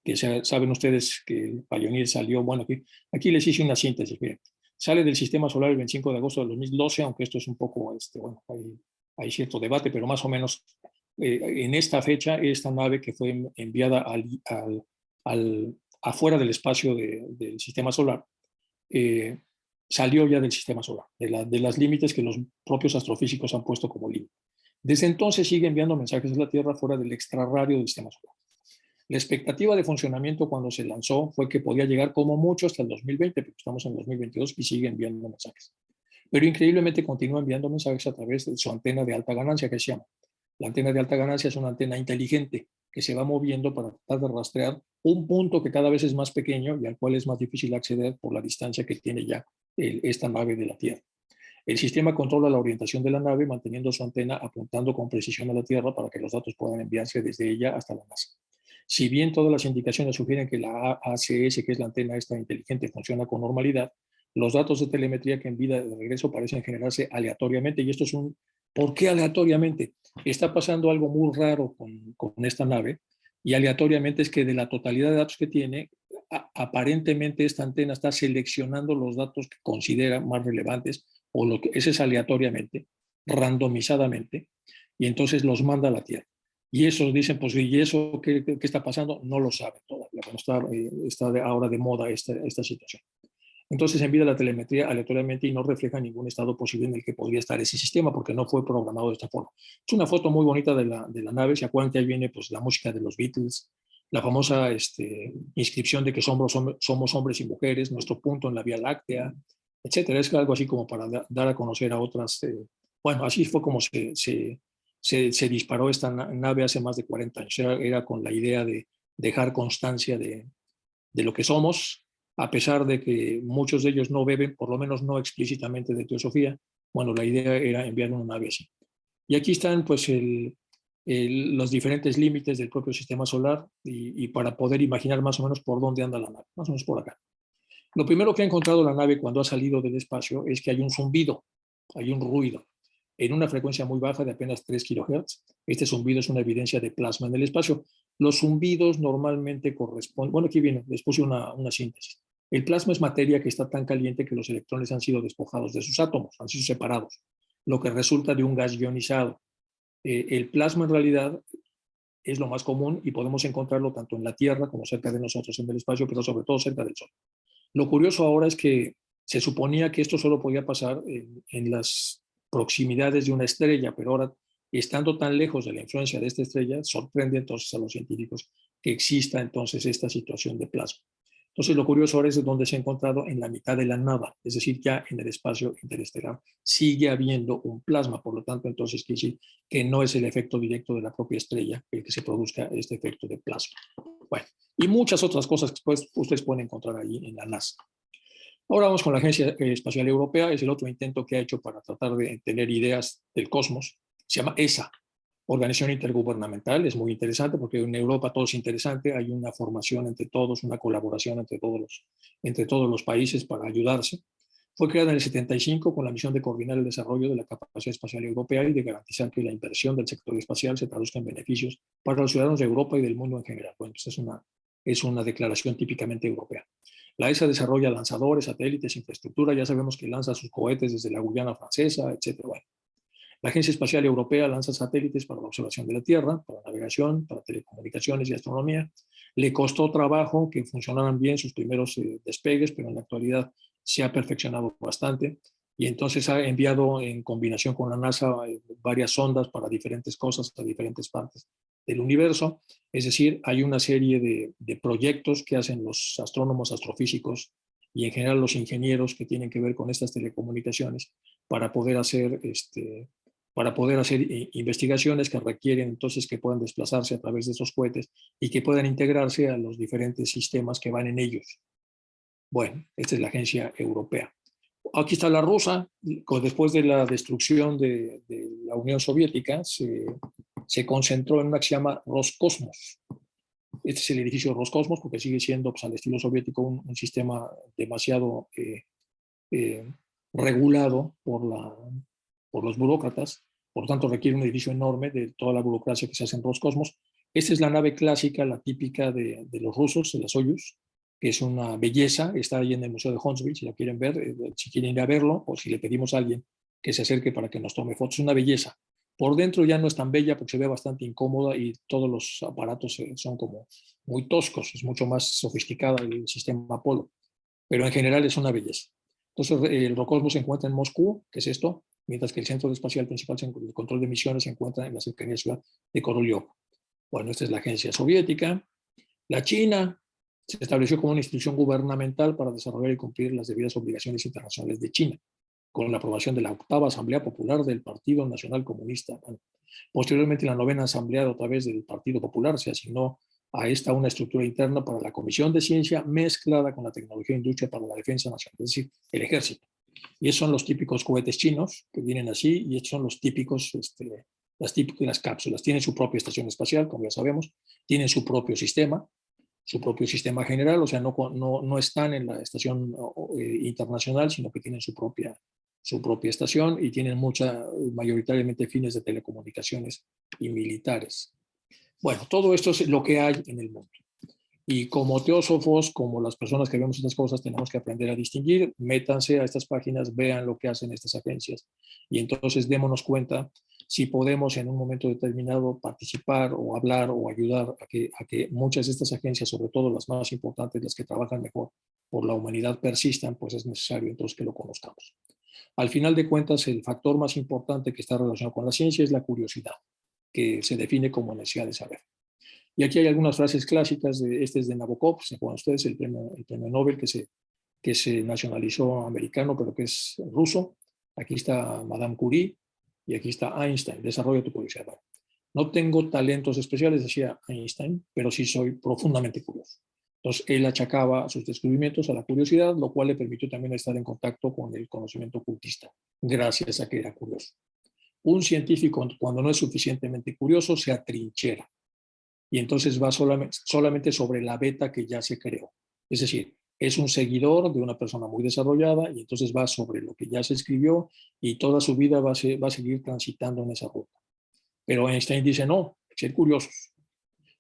que saben ustedes que el Pioneer salió, bueno, aquí les hice una síntesis, miren, sale del sistema solar el 25 de agosto de 2012, aunque esto es un poco, bueno, hay cierto debate, pero más o menos en esta fecha, esta nave que fue enviada afuera del espacio del sistema solar, salió ya del sistema solar, de las límites que los propios astrofísicos han puesto como límite. Desde entonces sigue enviando mensajes a la Tierra fuera del extrarradio del sistema solar. La expectativa de funcionamiento cuando se lanzó fue que podía llegar como mucho hasta el 2020, porque estamos en 2022 y sigue enviando mensajes. Pero increíblemente continúa enviando mensajes a través de su antena de alta ganancia, que se llama. La antena de alta ganancia es una antena inteligente que se va moviendo para tratar de rastrear un punto que cada vez es más pequeño y al cual es más difícil acceder por la distancia que tiene ya esta nave de la Tierra. El sistema controla la orientación de la nave manteniendo su antena apuntando con precisión a la Tierra para que los datos puedan enviarse desde ella hasta la NASA. Si bien todas las indicaciones sugieren que la ACS, que es la antena esta inteligente, funciona con normalidad, los datos de telemetría que envía de regreso parecen generarse aleatoriamente, y esto es ¿por qué aleatoriamente? Está pasando algo muy raro con esta nave, y aleatoriamente es que de la totalidad de datos que tiene, aparentemente esta antena está seleccionando los datos que considera más relevantes, o lo que ese es aleatoriamente, randomizadamente, y entonces los manda a la Tierra. Y esos dicen, pues, ¿y eso qué está pasando? No lo saben todavía, está ahora de moda esta situación. Entonces envía la telemetría aleatoriamente y no refleja ningún estado posible en el que podría estar ese sistema, porque no fue programado de esta forma. Es una foto muy bonita de la nave. ¿Se acuerdan que ahí viene pues, la música de los Beatles, la famosa inscripción de que somos hombres y mujeres, nuestro punto en la Vía Láctea, etcétera? Es algo así como para dar a conocer a otras. Bueno, así fue como se disparó esta nave hace más de 40 años. Era con la idea de dejar constancia de lo que somos, a pesar de que muchos de ellos no beben, por lo menos no explícitamente de teosofía. Bueno, la idea era enviar una nave así. Y aquí están pues los diferentes límites del propio sistema solar y para poder imaginar más o menos por dónde anda la nave, más o menos por acá. Lo primero que ha encontrado la nave cuando ha salido del espacio es que hay un zumbido, hay un ruido, en una frecuencia muy baja de apenas 3 kHz. Este zumbido es una evidencia de plasma en el espacio. Los zumbidos normalmente corresponden, bueno, aquí viene, les puse una síntesis. El plasma es materia que está tan caliente que los electrones han sido despojados de sus átomos, han sido separados, lo que resulta de un gas ionizado. El plasma en realidad es lo más común y podemos encontrarlo tanto en la Tierra como cerca de nosotros en el espacio, pero sobre todo cerca del Sol. Lo curioso ahora es que se suponía que esto solo podía pasar en las proximidades de una estrella, pero ahora, estando tan lejos de la influencia de esta estrella, sorprende entonces a los científicos que exista entonces esta situación de plasma. Entonces, lo curioso ahora es donde se ha encontrado en la mitad de la nada, es decir, ya en el espacio interestelar sigue habiendo un plasma, por lo tanto, entonces quiere decir que no es el efecto directo de la propia estrella el que se produzca este efecto de plasma. Bueno, y muchas otras cosas que pues, ustedes pueden encontrar ahí en la NASA. Ahora vamos con la Agencia Espacial Europea, es el otro intento que ha hecho para tratar de tener ideas del cosmos. Se llama ESA, Organización Intergubernamental. Es muy interesante porque en Europa todo es interesante, hay una formación entre todos, una colaboración entre todos los países para ayudarse. Fue creada en el 75 con la misión de coordinar el desarrollo de la capacidad espacial europea y de garantizar que la inversión del sector espacial se traduzca en beneficios para los ciudadanos de Europa y del mundo en general. Bueno, pues es es una declaración típicamente europea. La ESA desarrolla lanzadores, satélites, infraestructura, ya sabemos que lanza sus cohetes desde la Guyana francesa, etc. Bueno, la Agencia Espacial Europea lanza satélites para la observación de la Tierra, para navegación, para telecomunicaciones y astronomía. Le costó trabajo que funcionaran bien sus primeros despegues, pero en la actualidad se ha perfeccionado bastante y entonces ha enviado en combinación con la NASA varias sondas para diferentes cosas a diferentes partes del universo. Es decir, hay una serie de proyectos que hacen los astrónomos, astrofísicos y en general los ingenieros que tienen que ver con estas telecomunicaciones para poder hacer investigaciones que requieren entonces que puedan desplazarse a través de esos cohetes y que puedan integrarse a los diferentes sistemas que van en ellos. Bueno, esta es la agencia europea. Aquí está la rusa. Después de la destrucción de la Unión Soviética, se concentró en una que se llama Roscosmos. Este es el edificio Roscosmos porque sigue siendo, pues, al estilo soviético, un sistema demasiado regulado por los burócratas. Por lo tanto, requiere un edificio enorme de toda la burocracia que se hace en Roscosmos. Esta es la nave clásica, la típica de los rusos, de la Soyuz, que es una belleza. Está ahí en el Museo de Huntsville, si la quieren ver, si quieren ir a verlo, o si le pedimos a alguien que se acerque para que nos tome fotos. Es una belleza. Por dentro ya no es tan bella porque se ve bastante incómoda y todos los aparatos son como muy toscos. Es mucho más sofisticada el sistema Apolo, pero en general es una belleza. Entonces, el Roscosmos se encuentra en Moscú, que es esto, mientras que el centro espacial principal de control de misiones se encuentra en la cercanía ciudad de Korolev. Bueno, esta es la agencia soviética. La China se estableció como una institución gubernamental para desarrollar y cumplir las debidas obligaciones internacionales de China, con la aprobación de la 8ª Asamblea Popular del Partido Nacional Comunista. Posteriormente, la 9ª Asamblea, otra vez del Partido Popular, se asignó a esta una estructura interna para la Comisión de Ciencia mezclada con la tecnología e industria para la defensa nacional, es decir, el ejército. Y esos son los típicos cohetes chinos que vienen así, y estos son los típicas cápsulas. Tienen su propia estación espacial, como ya sabemos, tienen su propio sistema general, o sea, no están en la estación internacional, sino que tienen su propia estación y tienen mayoritariamente fines de telecomunicaciones y militares. Bueno, todo esto es lo que hay en el mundo. Y como teósofos, como las personas que vemos estas cosas, tenemos que aprender a distinguir. Métanse a estas páginas, vean lo que hacen estas agencias y entonces démonos cuenta si podemos en un momento determinado participar o hablar o ayudar a que muchas de estas agencias, sobre todo las más importantes, las que trabajan mejor por la humanidad, persistan, pues es necesario entonces que lo conozcamos. Al final de cuentas, el factor más importante que está relacionado con la ciencia es la curiosidad, que se define como necesidad de saber. Y aquí hay algunas frases clásicas, este es de Nabokov, se acuerdan ustedes, el premio Nobel que se nacionalizó americano, pero que es ruso. Aquí está Madame Curie y aquí está Einstein, desarrolla tu curiosidad. No tengo talentos especiales, decía Einstein, pero sí soy profundamente curioso. Entonces, él achacaba sus descubrimientos a la curiosidad, lo cual le permitió también estar en contacto con el conocimiento ocultista, gracias a que era curioso. Un científico, cuando no es suficientemente curioso, se atrinchera y entonces va solamente sobre la beta que ya se creó. Es decir, es un seguidor de una persona muy desarrollada y entonces va sobre lo que ya se escribió y toda su vida va a seguir transitando en esa ruta. Pero Einstein dice, no, ser curiosos.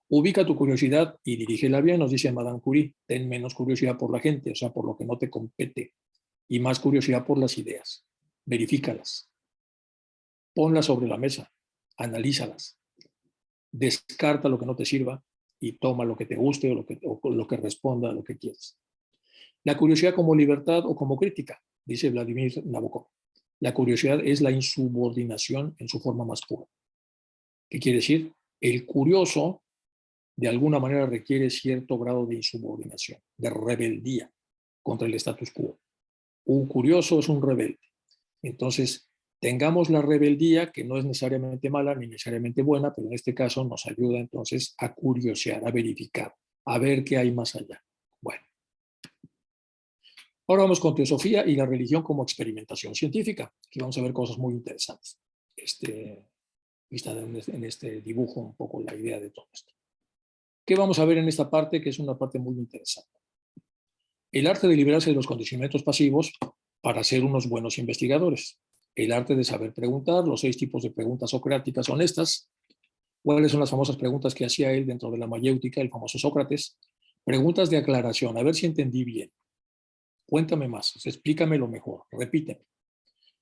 Ubica tu curiosidad y dirígela bien, nos dice Madame Curie. Ten menos curiosidad por la gente, o sea, por lo que no te compete, y más curiosidad por las ideas. Verifícalas. Ponlas sobre la mesa. Analízalas. Descarta lo que no te sirva y toma lo que te guste o lo que responda a lo que quieres. La curiosidad como libertad o como crítica, dice Vladimir Nabokov. La curiosidad es la insubordinación en su forma más pura. ¿Qué quiere decir? El curioso de alguna manera requiere cierto grado de insubordinación, de rebeldía contra el status quo. Un curioso es un rebelde. Entonces, tengamos la rebeldía, que no es necesariamente mala ni necesariamente buena, pero en este caso nos ayuda entonces a curiosear, a verificar, a ver qué hay más allá. Bueno, ahora vamos con teosofía y la religión como experimentación científica. Aquí vamos a ver cosas muy interesantes. Está en este dibujo un poco la idea de todo esto. ¿Qué vamos a ver en esta parte? Que es una parte muy interesante. El arte de liberarse de los condicionamientos pasivos para ser unos buenos investigadores. El arte de saber preguntar, los 6 tipos de preguntas socráticas honestas. ¿Cuáles son las famosas preguntas que hacía él dentro de la mayéutica, el famoso Sócrates? Preguntas de aclaración, a ver si entendí bien. Cuéntame más, explícamelo mejor, repíteme.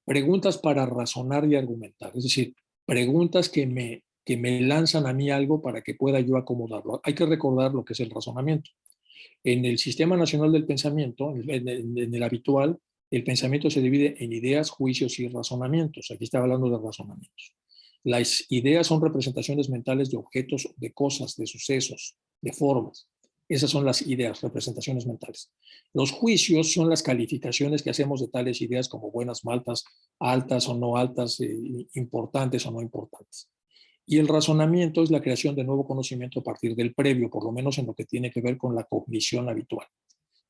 Preguntas para razonar y argumentar, es decir, preguntas que me lanzan a mí algo para que pueda yo acomodarlo. Hay que recordar lo que es el razonamiento. En el Sistema Nacional del Pensamiento, en el habitual, el pensamiento se divide en ideas, juicios y razonamientos. Aquí estaba hablando de razonamientos. Las ideas son representaciones mentales de objetos, de cosas, de sucesos, de formas. Esas son las ideas, representaciones mentales. Los juicios son las calificaciones que hacemos de tales ideas como buenas, malas, altas o no altas, importantes o no importantes. Y el razonamiento es la creación de nuevo conocimiento a partir del previo, por lo menos en lo que tiene que ver con la cognición habitual.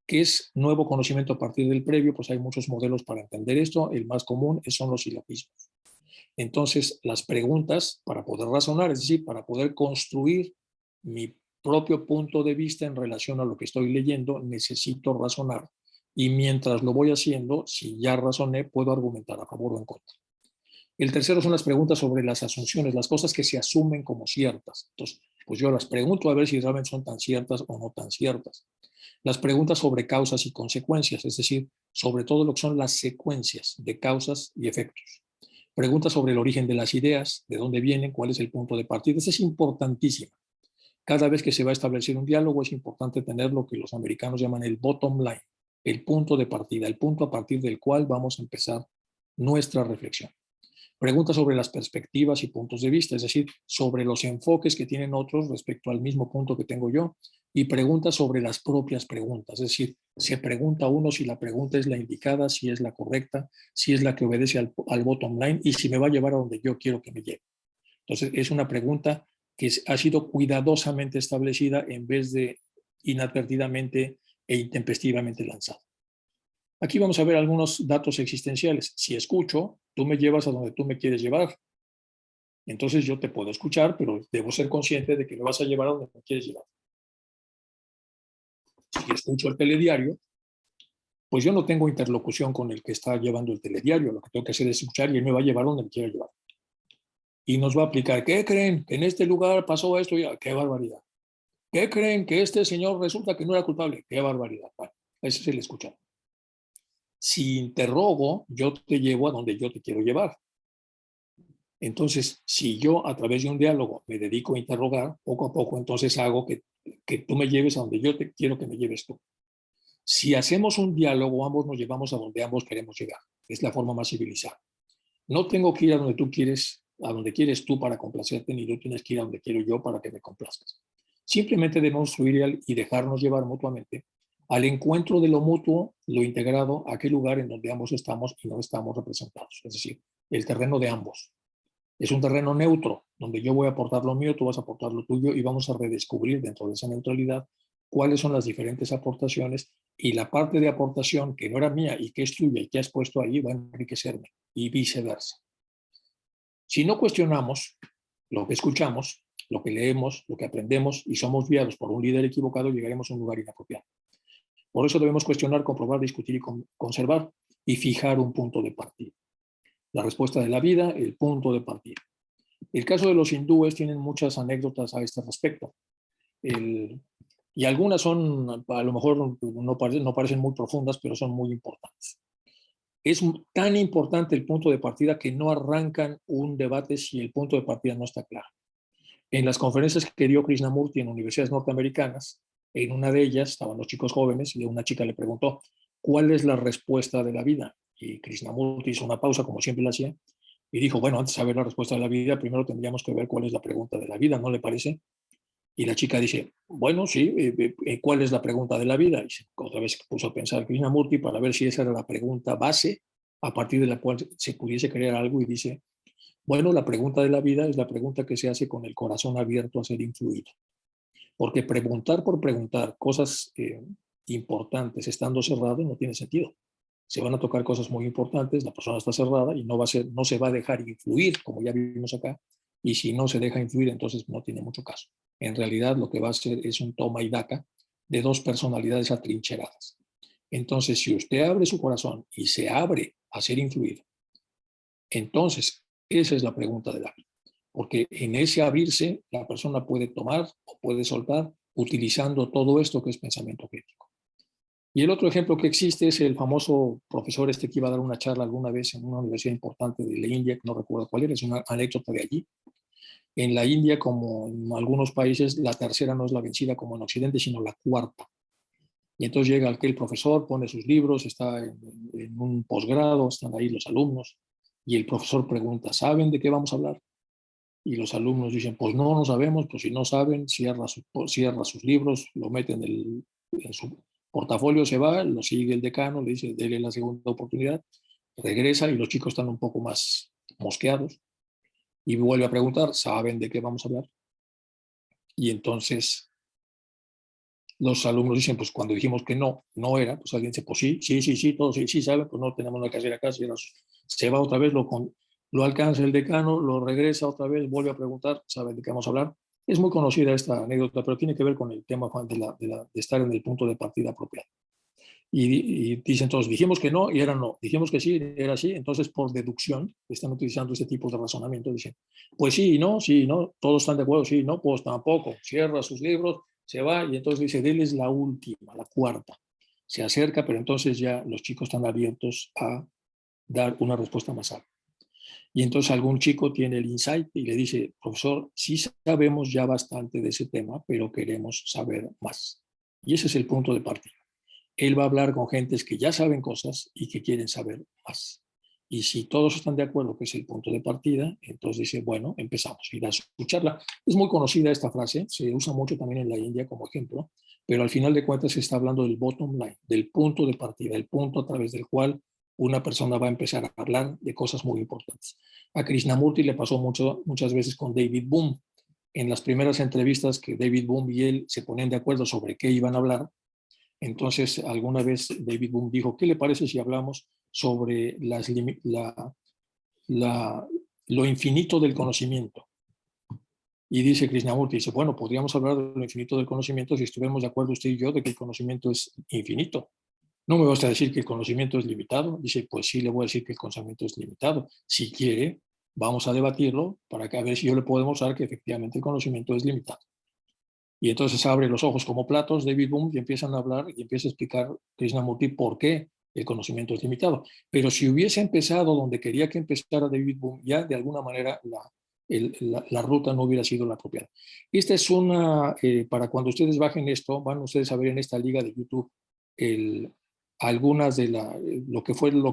¿Qué es nuevo conocimiento a partir del previo? Pues hay muchos modelos para entender esto. El más común son los silogismos. Entonces, las preguntas para poder razonar, es decir, para poder construir mi propio punto de vista en relación a lo que estoy leyendo, necesito razonar. Y mientras lo voy haciendo, si ya razoné, puedo argumentar a favor o en contra. El tercero son las preguntas sobre las asunciones, las cosas que se asumen como ciertas. Entonces, pues yo las pregunto a ver si realmente son tan ciertas o no tan ciertas. Las preguntas sobre causas y consecuencias, es decir, sobre todo lo que son las secuencias de causas y efectos. Preguntas sobre el origen de las ideas, de dónde vienen, cuál es el punto de partida. Eso es importantísimo. Cada vez que se va a establecer un diálogo es importante tener lo que los americanos llaman el bottom line, el punto de partida, el punto a partir del cual vamos a empezar nuestra reflexión. Preguntas sobre las perspectivas y puntos de vista, es decir, sobre los enfoques que tienen otros respecto al mismo punto que tengo yo, y preguntas sobre las propias preguntas, es decir, se pregunta uno si la pregunta es la indicada, si es la correcta, si es la que obedece al bottom line y si me va a llevar a donde yo quiero que me lleve. Entonces, es una pregunta que ha sido cuidadosamente establecida en vez de inadvertidamente e intempestivamente lanzada. Aquí vamos a ver algunos datos existenciales. Si escucho, tú me llevas a donde tú me quieres llevar. Entonces yo te puedo escuchar, pero debo ser consciente de que me vas a llevar a donde me quieres llevar. Si escucho el telediario, pues yo no tengo interlocución con el que está llevando el telediario. Lo que tengo que hacer es escuchar y él me va a llevar donde me quiera llevar. Y nos va a aplicar, ¿qué creen? Que en este lugar pasó esto y qué barbaridad. ¿Qué creen? Que este señor resulta que no era culpable. Qué barbaridad. Bueno, ese es el escuchar. Si interrogo, yo te llevo a donde yo te quiero llevar. Entonces, si yo a través de un diálogo me dedico a interrogar, poco a poco, entonces hago que tú me lleves a donde yo te quiero que me lleves tú. Si hacemos un diálogo, ambos nos llevamos a donde ambos queremos llegar. Es la forma más civilizada. No tengo que ir a donde tú quieres, a donde quieres tú para complacerte, ni tú tienes que ir a donde quiero yo para que me complazcas. Simplemente debemos fluir y dejarnos llevar mutuamente al encuentro de lo mutuo, lo integrado, a aquel lugar en donde ambos estamos y no estamos representados. Es decir, el terreno de ambos. Es un terreno neutro, donde yo voy a aportar lo mío, tú vas a aportar lo tuyo y vamos a redescubrir dentro de esa neutralidad cuáles son las diferentes aportaciones y la parte de aportación que no era mía y que es tuya y que has puesto ahí va a enriquecerme y viceversa. Si no cuestionamos lo que escuchamos, lo que leemos, lo que aprendemos y somos guiados por un líder equivocado, llegaremos a un lugar inapropiado. Por eso debemos cuestionar, comprobar, discutir y conservar y fijar un punto de partida. La respuesta de la vida, el punto de partida. El caso de los hindúes tienen muchas anécdotas a este respecto. Y algunas son, a lo mejor no parecen muy profundas, pero son muy importantes. Es tan importante el punto de partida que no arrancan un debate si el punto de partida no está claro. En las conferencias que dio Krishnamurti en universidades norteamericanas, en una de ellas estaban los chicos jóvenes y una chica le preguntó, ¿cuál es la respuesta de la vida? Y Krishnamurti hizo una pausa, como siempre lo hacía, y dijo, bueno, antes de saber la respuesta de la vida, primero tendríamos que ver cuál es la pregunta de la vida, ¿no le parece? Y la chica dice, bueno, sí, ¿cuál es la pregunta de la vida? Y otra vez puso a pensar Krishnamurti para ver si esa era la pregunta base a partir de la cual se pudiese crear algo y dice, bueno, la pregunta de la vida es la pregunta que se hace con el corazón abierto a ser influido. Porque preguntar por preguntar cosas importantes estando cerrado no tiene sentido. Se van a tocar cosas muy importantes, la persona está cerrada y no se va a dejar influir, como ya vimos acá, y si no se deja influir, entonces no tiene mucho caso. En realidad lo que va a hacer es un toma y daca de dos personalidades atrincheradas. Entonces, si usted abre su corazón y se abre a ser influido, entonces esa es la pregunta de la vida. Porque en ese abrirse, la persona puede tomar o puede soltar utilizando todo esto que es pensamiento crítico. Y el otro ejemplo que existe es el famoso profesor que iba a dar una charla alguna vez en una universidad importante de la India, que no recuerdo cuál era, es una anécdota de allí. En la India, como en algunos países, la tercera no es la vencida como en Occidente, sino la cuarta. Y entonces llega aquel profesor, pone sus libros, está en un posgrado, están ahí los alumnos, y el profesor pregunta, ¿saben de qué vamos a hablar? Y los alumnos dicen, pues no sabemos, pues si no saben, cierra sus libros, lo mete en su portafolio, se va, lo sigue el decano, le dice, dele la segunda oportunidad, regresa y los chicos están un poco más mosqueados y vuelve a preguntar, ¿saben de qué vamos a hablar? Y entonces los alumnos dicen, pues cuando dijimos que no era, pues alguien dice, pues sí, todos sí saben, pues no tenemos nada que hacer acá, se va otra vez, lo alcanza el decano, lo regresa otra vez, vuelve a preguntar, ¿saben de qué vamos a hablar? Es muy conocida esta anécdota, pero tiene que ver con el tema, Juan, de estar en el punto de partida apropiado. Y dicen todos, dijimos que no y era no, dijimos que sí, era sí, entonces por deducción están utilizando este tipo de razonamiento, dicen, pues sí, no, todos están de acuerdo, sí, no, pues tampoco, cierra sus libros, se va y entonces dice, déles la última, la cuarta, se acerca, pero entonces ya los chicos están abiertos a dar una respuesta más alta. Y entonces algún chico tiene el insight y le dice, profesor, sí sabemos ya bastante de ese tema, pero queremos saber más. Y ese es el punto de partida. Él va a hablar con gentes que ya saben cosas y que quieren saber más. Y si todos están de acuerdo que es el punto de partida, entonces dice, bueno, empezamos. Ir a escucharla. Es muy conocida esta frase, se usa mucho también en la India como ejemplo, pero al final de cuentas se está hablando del bottom line, del punto de partida, el punto a través del cual una persona va a empezar a hablar de cosas muy importantes. A Krishnamurti le pasó muchas veces con David Bohm. En las primeras entrevistas que David Bohm y él se ponían de acuerdo sobre qué iban a hablar, entonces, alguna vez David Bohm dijo, ¿qué le parece si hablamos sobre lo infinito del conocimiento? Y dice Krishnamurti, dice, bueno, podríamos hablar de lo infinito del conocimiento si estuviéramos de acuerdo usted y yo de que el conocimiento es infinito. No me basta decir que el conocimiento es limitado. Dice, pues sí, le voy a decir que el conocimiento es limitado. Si quiere, vamos a debatirlo para que a ver si yo le puedo demostrar que efectivamente el conocimiento es limitado. Y entonces abre los ojos como platos David Bohm y empiezan a hablar y empieza a explicar Krishnamurti por qué el conocimiento es limitado. Pero si hubiese empezado donde quería que empezara David Bohm, ya de alguna manera la ruta no hubiera sido la apropiada. Esta es para cuando ustedes bajen esto, van ustedes a ver en esta liga de YouTube algunas de lo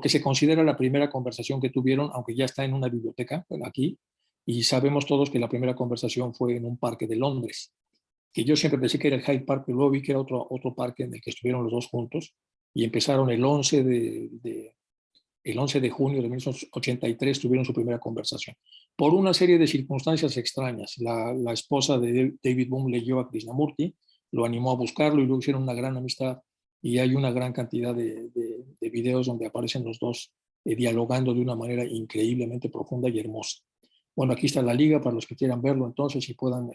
que se considera la primera conversación que tuvieron, aunque ya está en una biblioteca, aquí, y sabemos todos que la primera conversación fue en un parque de Londres, que yo siempre pensé que era el Hyde Park, pero luego vi que era otro parque en el que estuvieron los dos juntos, y empezaron el 11 de junio de 1983, tuvieron su primera conversación. Por una serie de circunstancias extrañas, la esposa de David Bohm leyó a Krishnamurti, lo animó a buscarlo y luego hicieron una gran amistad, y hay una gran cantidad de videos donde aparecen los dos dialogando de una manera increíblemente profunda y hermosa. Bueno, aquí está la liga para los que quieran verlo entonces y puedan...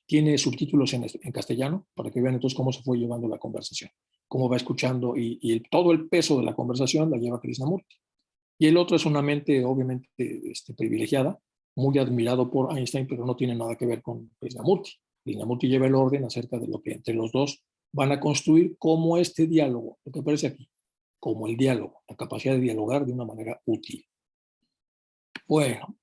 tiene subtítulos en castellano para que vean entonces cómo se fue llevando la conversación, cómo va escuchando y todo el peso de la conversación la lleva Krishnamurti. Y el otro es una mente obviamente privilegiada, muy admirado por Einstein, pero no tiene nada que ver con Krishnamurti. Krishnamurti lleva el orden acerca de lo que entre los dos van a construir como este diálogo, lo que aparece aquí, como el diálogo, la capacidad de dialogar de una manera útil. Bueno,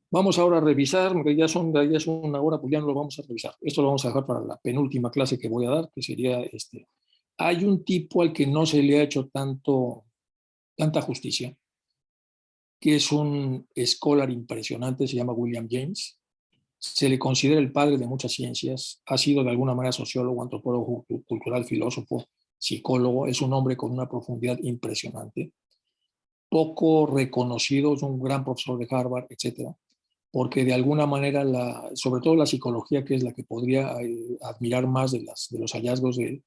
vamos ahora a revisar, ya es una hora, pues ya no lo vamos a revisar. Esto lo vamos a dejar para la penúltima clase que voy a dar, que sería Hay un tipo al que no se le ha hecho tanta justicia, que es un scholar impresionante, se llama William James. Se le considera el padre de muchas ciencias, ha sido de alguna manera sociólogo, antropólogo cultural, filósofo, psicólogo, es un hombre con una profundidad impresionante, poco reconocido, es un gran profesor de Harvard, etcétera, porque de alguna manera, sobre todo la psicología, que es la que podría admirar más de los hallazgos de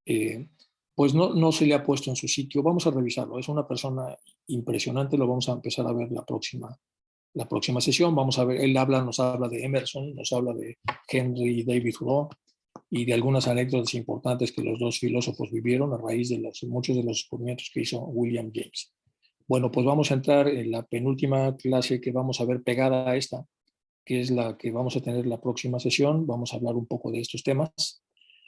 él, pues no se le ha puesto en su sitio. Vamos a revisarlo, es una persona impresionante, lo vamos a empezar a ver la próxima sesión. Vamos a ver, nos habla de Emerson, nos habla de Henry David Thoreau y de algunas anécdotas importantes que los dos filósofos vivieron a raíz de muchos de los descubrimientos que hizo William James. Bueno, pues vamos a entrar en la penúltima clase que vamos a ver pegada a esta, que es la que vamos a tener la próxima sesión. Vamos a hablar un poco de estos temas.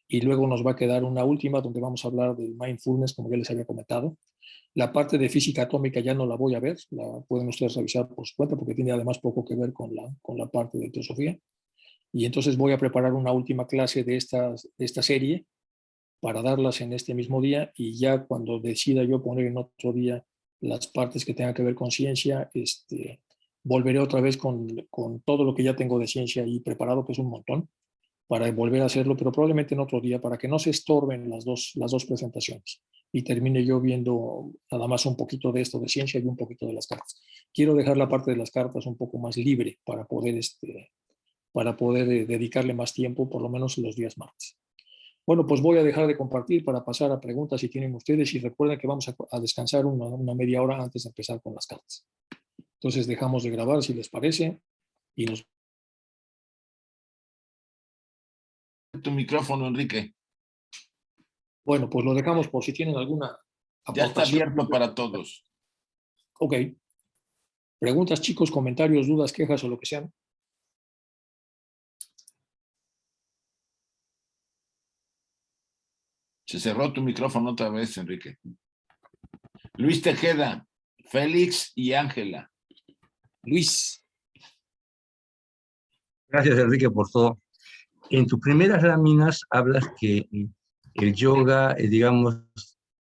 y luego nos va a quedar una última donde vamos a hablar del mindfulness, como ya les había comentado. La parte de física atómica ya no la voy a ver, la pueden ustedes revisar por su cuenta porque tiene además poco que ver con la parte de teosofía. Y entonces voy a preparar una última clase de esta serie para darlas en este mismo día, y ya cuando decida yo poner en otro día las partes que tengan que ver con ciencia, volveré otra vez con todo lo que ya tengo de ciencia ahí preparado, que es un montón, para volver a hacerlo, pero probablemente en otro día, para que no se estorben las dos presentaciones y termine yo viendo nada más un poquito de esto de ciencia y un poquito de las cartas. Quiero dejar la parte de las cartas un poco más libre para poder dedicarle más tiempo, por lo menos los días martes. Bueno, pues voy a dejar de compartir para pasar a preguntas si tienen ustedes, y recuerden que vamos a descansar una media hora antes de empezar con las cartas. Entonces dejamos de grabar si les parece y nos... Tu micrófono, Enrique. Bueno, pues lo dejamos por si tienen alguna aportación. Ya está abierto para todos. Ok. Preguntas, chicos, comentarios, dudas, quejas o lo que sean. Se cerró tu micrófono otra vez, Enrique. Luis Tejeda, Félix y Ángela. Luis. Gracias, Enrique, por todo. En tus primeras láminas hablas que el yoga, digamos,